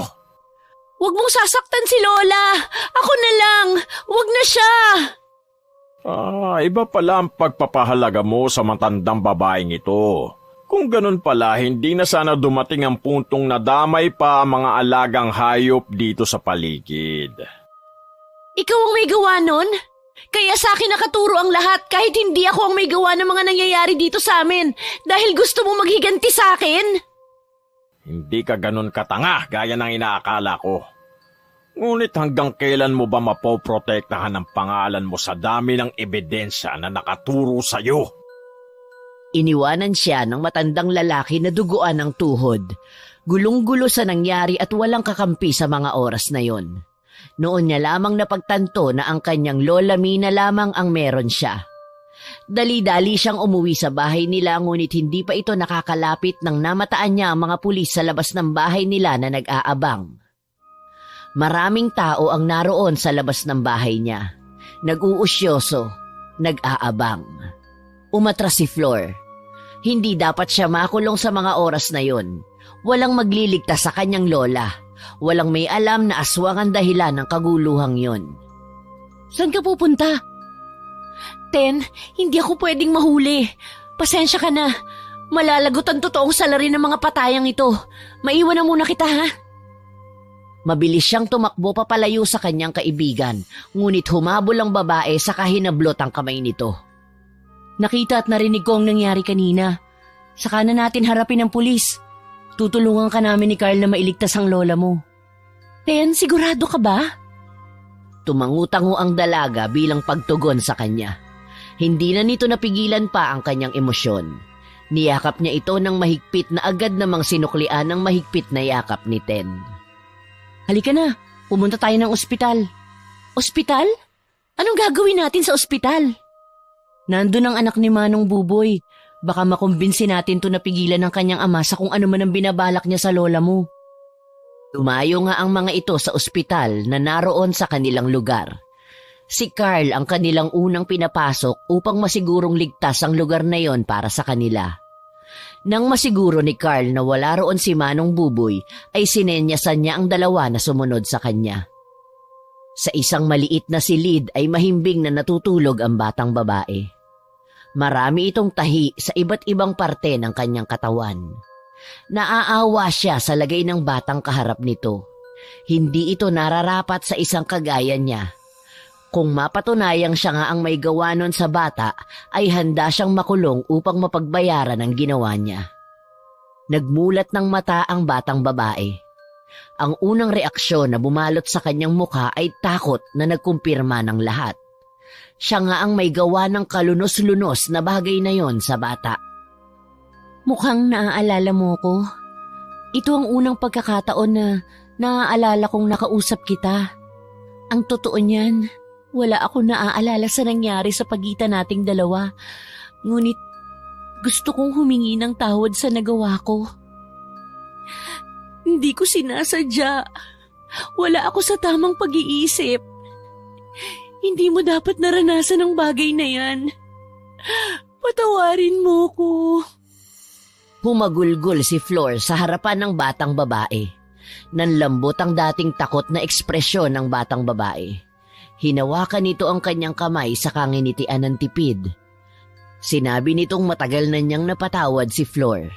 Huwag mong sasaktan si lola. Ako na lang. Huwag na siya. Iba pala ang pagpapahalaga mo sa matandang babaeng ito. Kung ganun pala, hindi na sana dumating ang puntong nadamay pa ang mga alagang hayop dito sa paligid. Ikaw ang may gawa nun? Kaya sa akin nakaturo ang lahat kahit hindi ako ang may gawa ng mga nangyayari dito sa amin dahil gusto mo maghiganti sa akin? Hindi ka ganun katanga gaya ng inaakala ko. Ngunit hanggang kailan mo ba mapoprotektahan ang pangalan mo sa dami ng ebidensya na nakaturo sa'yo? Iniwanan siya ng matandang lalaki na duguan ng tuhod. Gulong-gulo sa nangyari at walang kakampi sa mga oras na yon. Noon niya lamang napagtanto na ang kanyang lola Mina lamang ang meron siya. Dali-dali siyang umuwi sa bahay nila ngunit hindi pa ito nakakalapit nang namataan niya ang mga pulis sa labas ng bahay nila na nag-aabang. Maraming tao ang naroon sa labas ng bahay niya. Nag-uusyoso, nag-aabang. Umatras si Flor. Hindi dapat siya makulong sa mga oras na yon. Walang magliligtas sa kanyang lola. Walang may alam na aswang ang dahilan ng kaguluhang yon. Saan ka pupunta? Ten, hindi ako pwedeng mahuli. Pasensya ka na. Malalagot ang totoong salarin ng mga patayang ito. Maiwan na muna kita, ha? Mabilis siyang tumakbo papalayo sa kanyang kaibigan, ngunit humabol ang babae sa kahinablot ang kamay nito. Nakita at narinig ko ang nangyari kanina. Saka na natin harapin ang pulis. Tutulungan ka namin ni Carl na mailigtas ang lola mo. Ten, sigurado ka ba? Tumangutango ang dalaga bilang pagtugon sa kanya. Hindi na nito napigilan pa ang kanyang emosyon. Niyakap niya ito ng mahigpit na agad namang sinuklian ng mahigpit na yakap ni Ten. Halika na, pumunta tayo ng ospital. Ospital? Anong gagawin natin sa ospital? Nandun ang anak ni Manong Buboy. Baka makumbinsi natin to na pigilan ng kanyang ama sa kung ano man ang binabalak niya sa lola mo. Tumayo nga ang mga ito sa ospital na naroon sa kanilang lugar. Si Carl ang kanilang unang pinapasok upang masigurong ligtas ang lugar na yon para sa kanila. Nang masiguro ni Carl na wala roon si Manong Buboy, ay sinenyasan niya ang dalawa na sumunod sa kanya. Sa isang maliit na silid ay mahimbing na natutulog ang batang babae. Marami itong tahi sa iba't ibang parte ng kanyang katawan. Naaawa siya sa lagay ng batang kaharap nito. Hindi ito nararapat sa isang kagaya niya. Kung mapatunayang siya nga ang may gawa nun sa bata, ay handa siyang makulong upang mapagbayaran ang ginawa niya. Nagmulat ng mata ang batang babae. Ang unang reaksyon na bumalot sa kanyang mukha ay takot na nagkumpirma ng lahat. Siya nga ang may gawa ng kalunos-lunos na bagay na yon sa bata. Mukhang naaalala mo ko. Ito ang unang pagkakataon na naaalala kong nakausap kita. Ang totoo niyan, wala akong naaalala sa nangyari sa pagitan nating dalawa. Ngunit gusto kong humingi ng tawad sa nagawa ko. Hindi ko sinasadya. Wala ako sa tamang pag-iisip. Hindi mo dapat naranasan ang bagay na yan. Patawarin mo ko. Humagulgol si Flor sa harapan ng batang babae. Nanlambot ang dating takot na ekspresyon ng batang babae. Hinawakan nito ang kanyang kamay sa kanginitian ng tipid. Sinabi nitong matagal na niyang napatawad si Flor.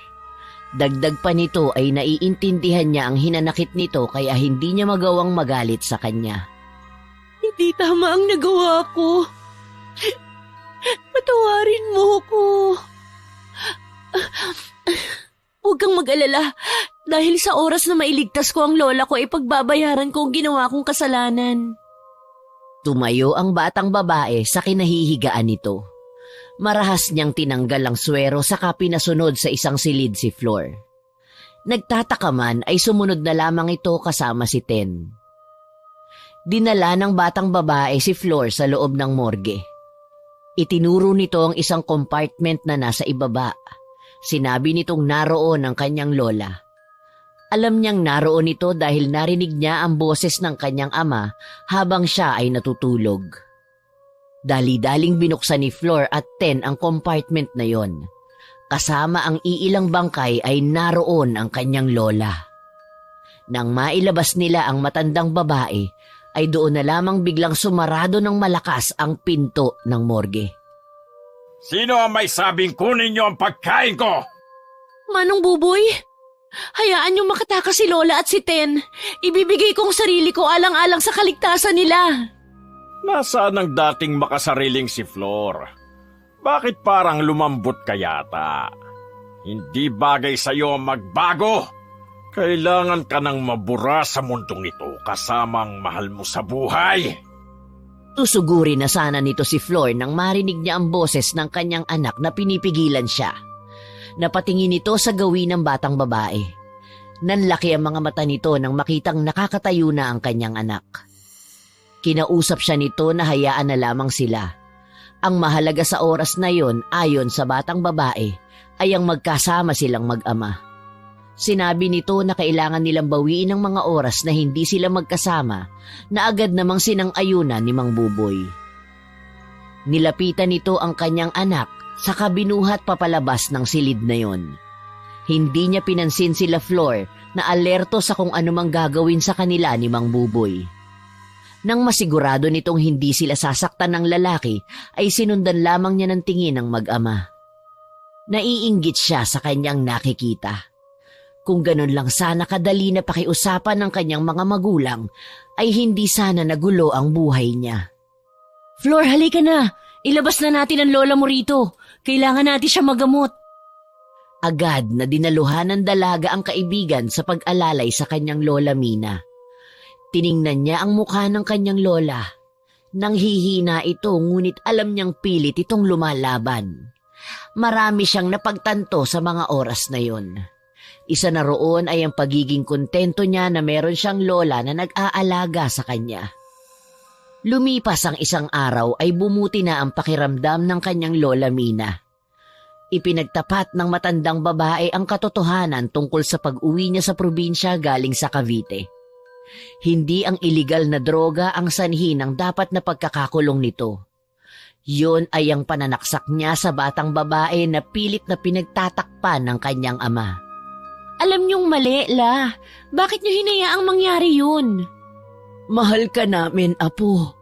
Dagdag pa nito ay naiintindihan niya ang hinanakit nito kaya hindi niya magawang magalit sa kanya. Hindi tama ang nagawa ko. Patawarin mo ko. Huwag kang mag-alala. Dahil sa oras na mailigtas ko ang lola ko, ipagbabayaran ko ang ginawa kong kasalanan. Tumayo ang batang babae sa kinahihigaan nito. Marahas niyang tinanggal ang swero saka pinasunod sa isang silid si Flor. Nagtataka man ay sumunod na lamang ito kasama si Ten. Dinala ng batang babae si Flor sa loob ng morgue. Itinuro nito ang isang compartment na nasa ibaba. Sinabi nitong naroon ang kanyang lola. Alam niyang naroon ito dahil narinig niya ang boses ng kanyang ama habang siya ay natutulog. Dali-daling binuksan ni Flor at Ten ang compartment na yon. Kasama ang iilang bangkay ay naroon ang kanyang lola. Nang mailabas nila ang matandang babae, ay doon na lamang biglang sumarado ng malakas ang pinto ng morgue. Sino ang may sabing kunin niyo ang pagkain ko? Manong Buboy, hayaan niyong makatakas si Lola at si Ten. Ibibigay kong sarili ko alang-alang sa kaligtasan nila. Nasaan ang dating makasariling si Flor? Bakit parang lumambot ka yata? Hindi bagay sa'yo ang magbago. Kailangan ka nang mabura sa mundong ito kasamang mahal mo sa buhay. Tusuguri na sana nito si Flor nang marinig niya ang boses ng kanyang anak na pinipigilan siya. Napatingin ito sa gawin ng batang babae. Nanlaki ang mga mata nito nang makitang nakakatayo na ang kanyang anak. Kinausap siya nito na hayaan na lamang sila. Ang mahalaga sa oras na yon ayon sa batang babae ay ang magkasama silang mag-ama. Sinabi nito na kailangan nilang bawiin ang mga oras na hindi sila magkasama na agad namang sinang-ayunan ni Mang Buboy. Nilapitan nito ang kanyang anak sa kabinuhat papalabas ng silid na yon. Hindi niya pinansin sila Flor na alerto sa kung anumang gagawin sa kanila ni Mang Buboy. Nang masigurado nitong hindi sila sasaktan ng lalaki ay sinundan lamang niya ng tingin ng mag-ama. Naiinggit siya sa kanyang nakikita. Kung ganun lang sana kadali na pakiusapan ng kanyang mga magulang, ay hindi sana nagulo ang buhay niya. Flor, halika na. Ilabas na natin ang lola mo rito. Kailangan natin siya magamot. Agad na dinaluhan ng dalaga ang kaibigan sa pag-alalay sa kanyang lola Mina. Tiningnan niya ang mukha ng kanyang lola. Nanghihina ito ngunit alam niyang pilit itong lumalaban. Marami siyang napagtanto sa mga oras na yon. Isa na roon ay ang pagiging kontento niya na meron siyang lola na nag-aalaga sa kanya. Lumipas ang isang araw ay bumuti na ang pakiramdam ng kanyang lola Mina. Ipinagtapat ng matandang babae ang katotohanan tungkol sa pag-uwi niya sa probinsya galing sa Cavite. Hindi ang iligal na droga ang sanhi ng dapat na pagkakakulong nito. Yun ay ang pananaksak niya sa batang babae na pilit na pinagtatakpan ng kanyang ama. Alam niyong mali, La. Bakit niyo hinayaang mangyari yun? Mahal ka namin, Apo.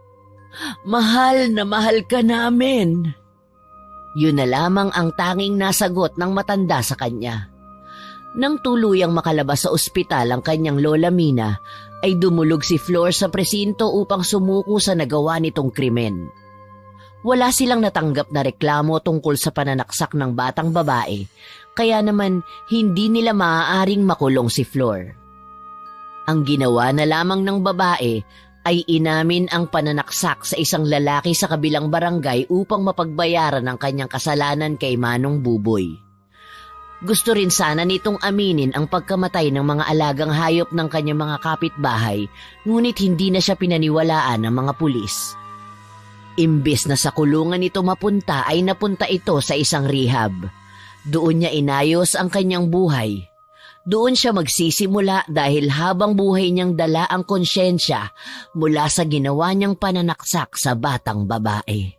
Mahal na mahal ka namin. Yun na lamang ang tanging nasagot ng matanda sa kanya. Nang tuluyang makalabas sa ospital ang kanyang lola Mina, ay dumulog si Flor sa presinto upang sumuko sa nagawa nitong krimen. Wala silang natanggap na reklamo tungkol sa pananaksak ng batang babae, kaya naman hindi nila maaaring makulong si Flor. Ang ginawa na lamang ng babae ay inamin ang pananaksak sa isang lalaki sa kabilang barangay upang mapagbayaran ang kanyang kasalanan kay Manong Buboy. Gusto rin sana nitong aminin ang pagkamatay ng mga alagang hayop ng kanyang mga kapitbahay, ngunit hindi na siya pinaniwalaan ng mga pulis. Imbes na sa kulungan ito mapunta ay napunta ito sa isang rehab. Doon niya inayos ang kanyang buhay. Doon siya magsisimula dahil habang buhay niyang dala ang konsyensya mula sa ginawa niyang pananaksak sa batang babae.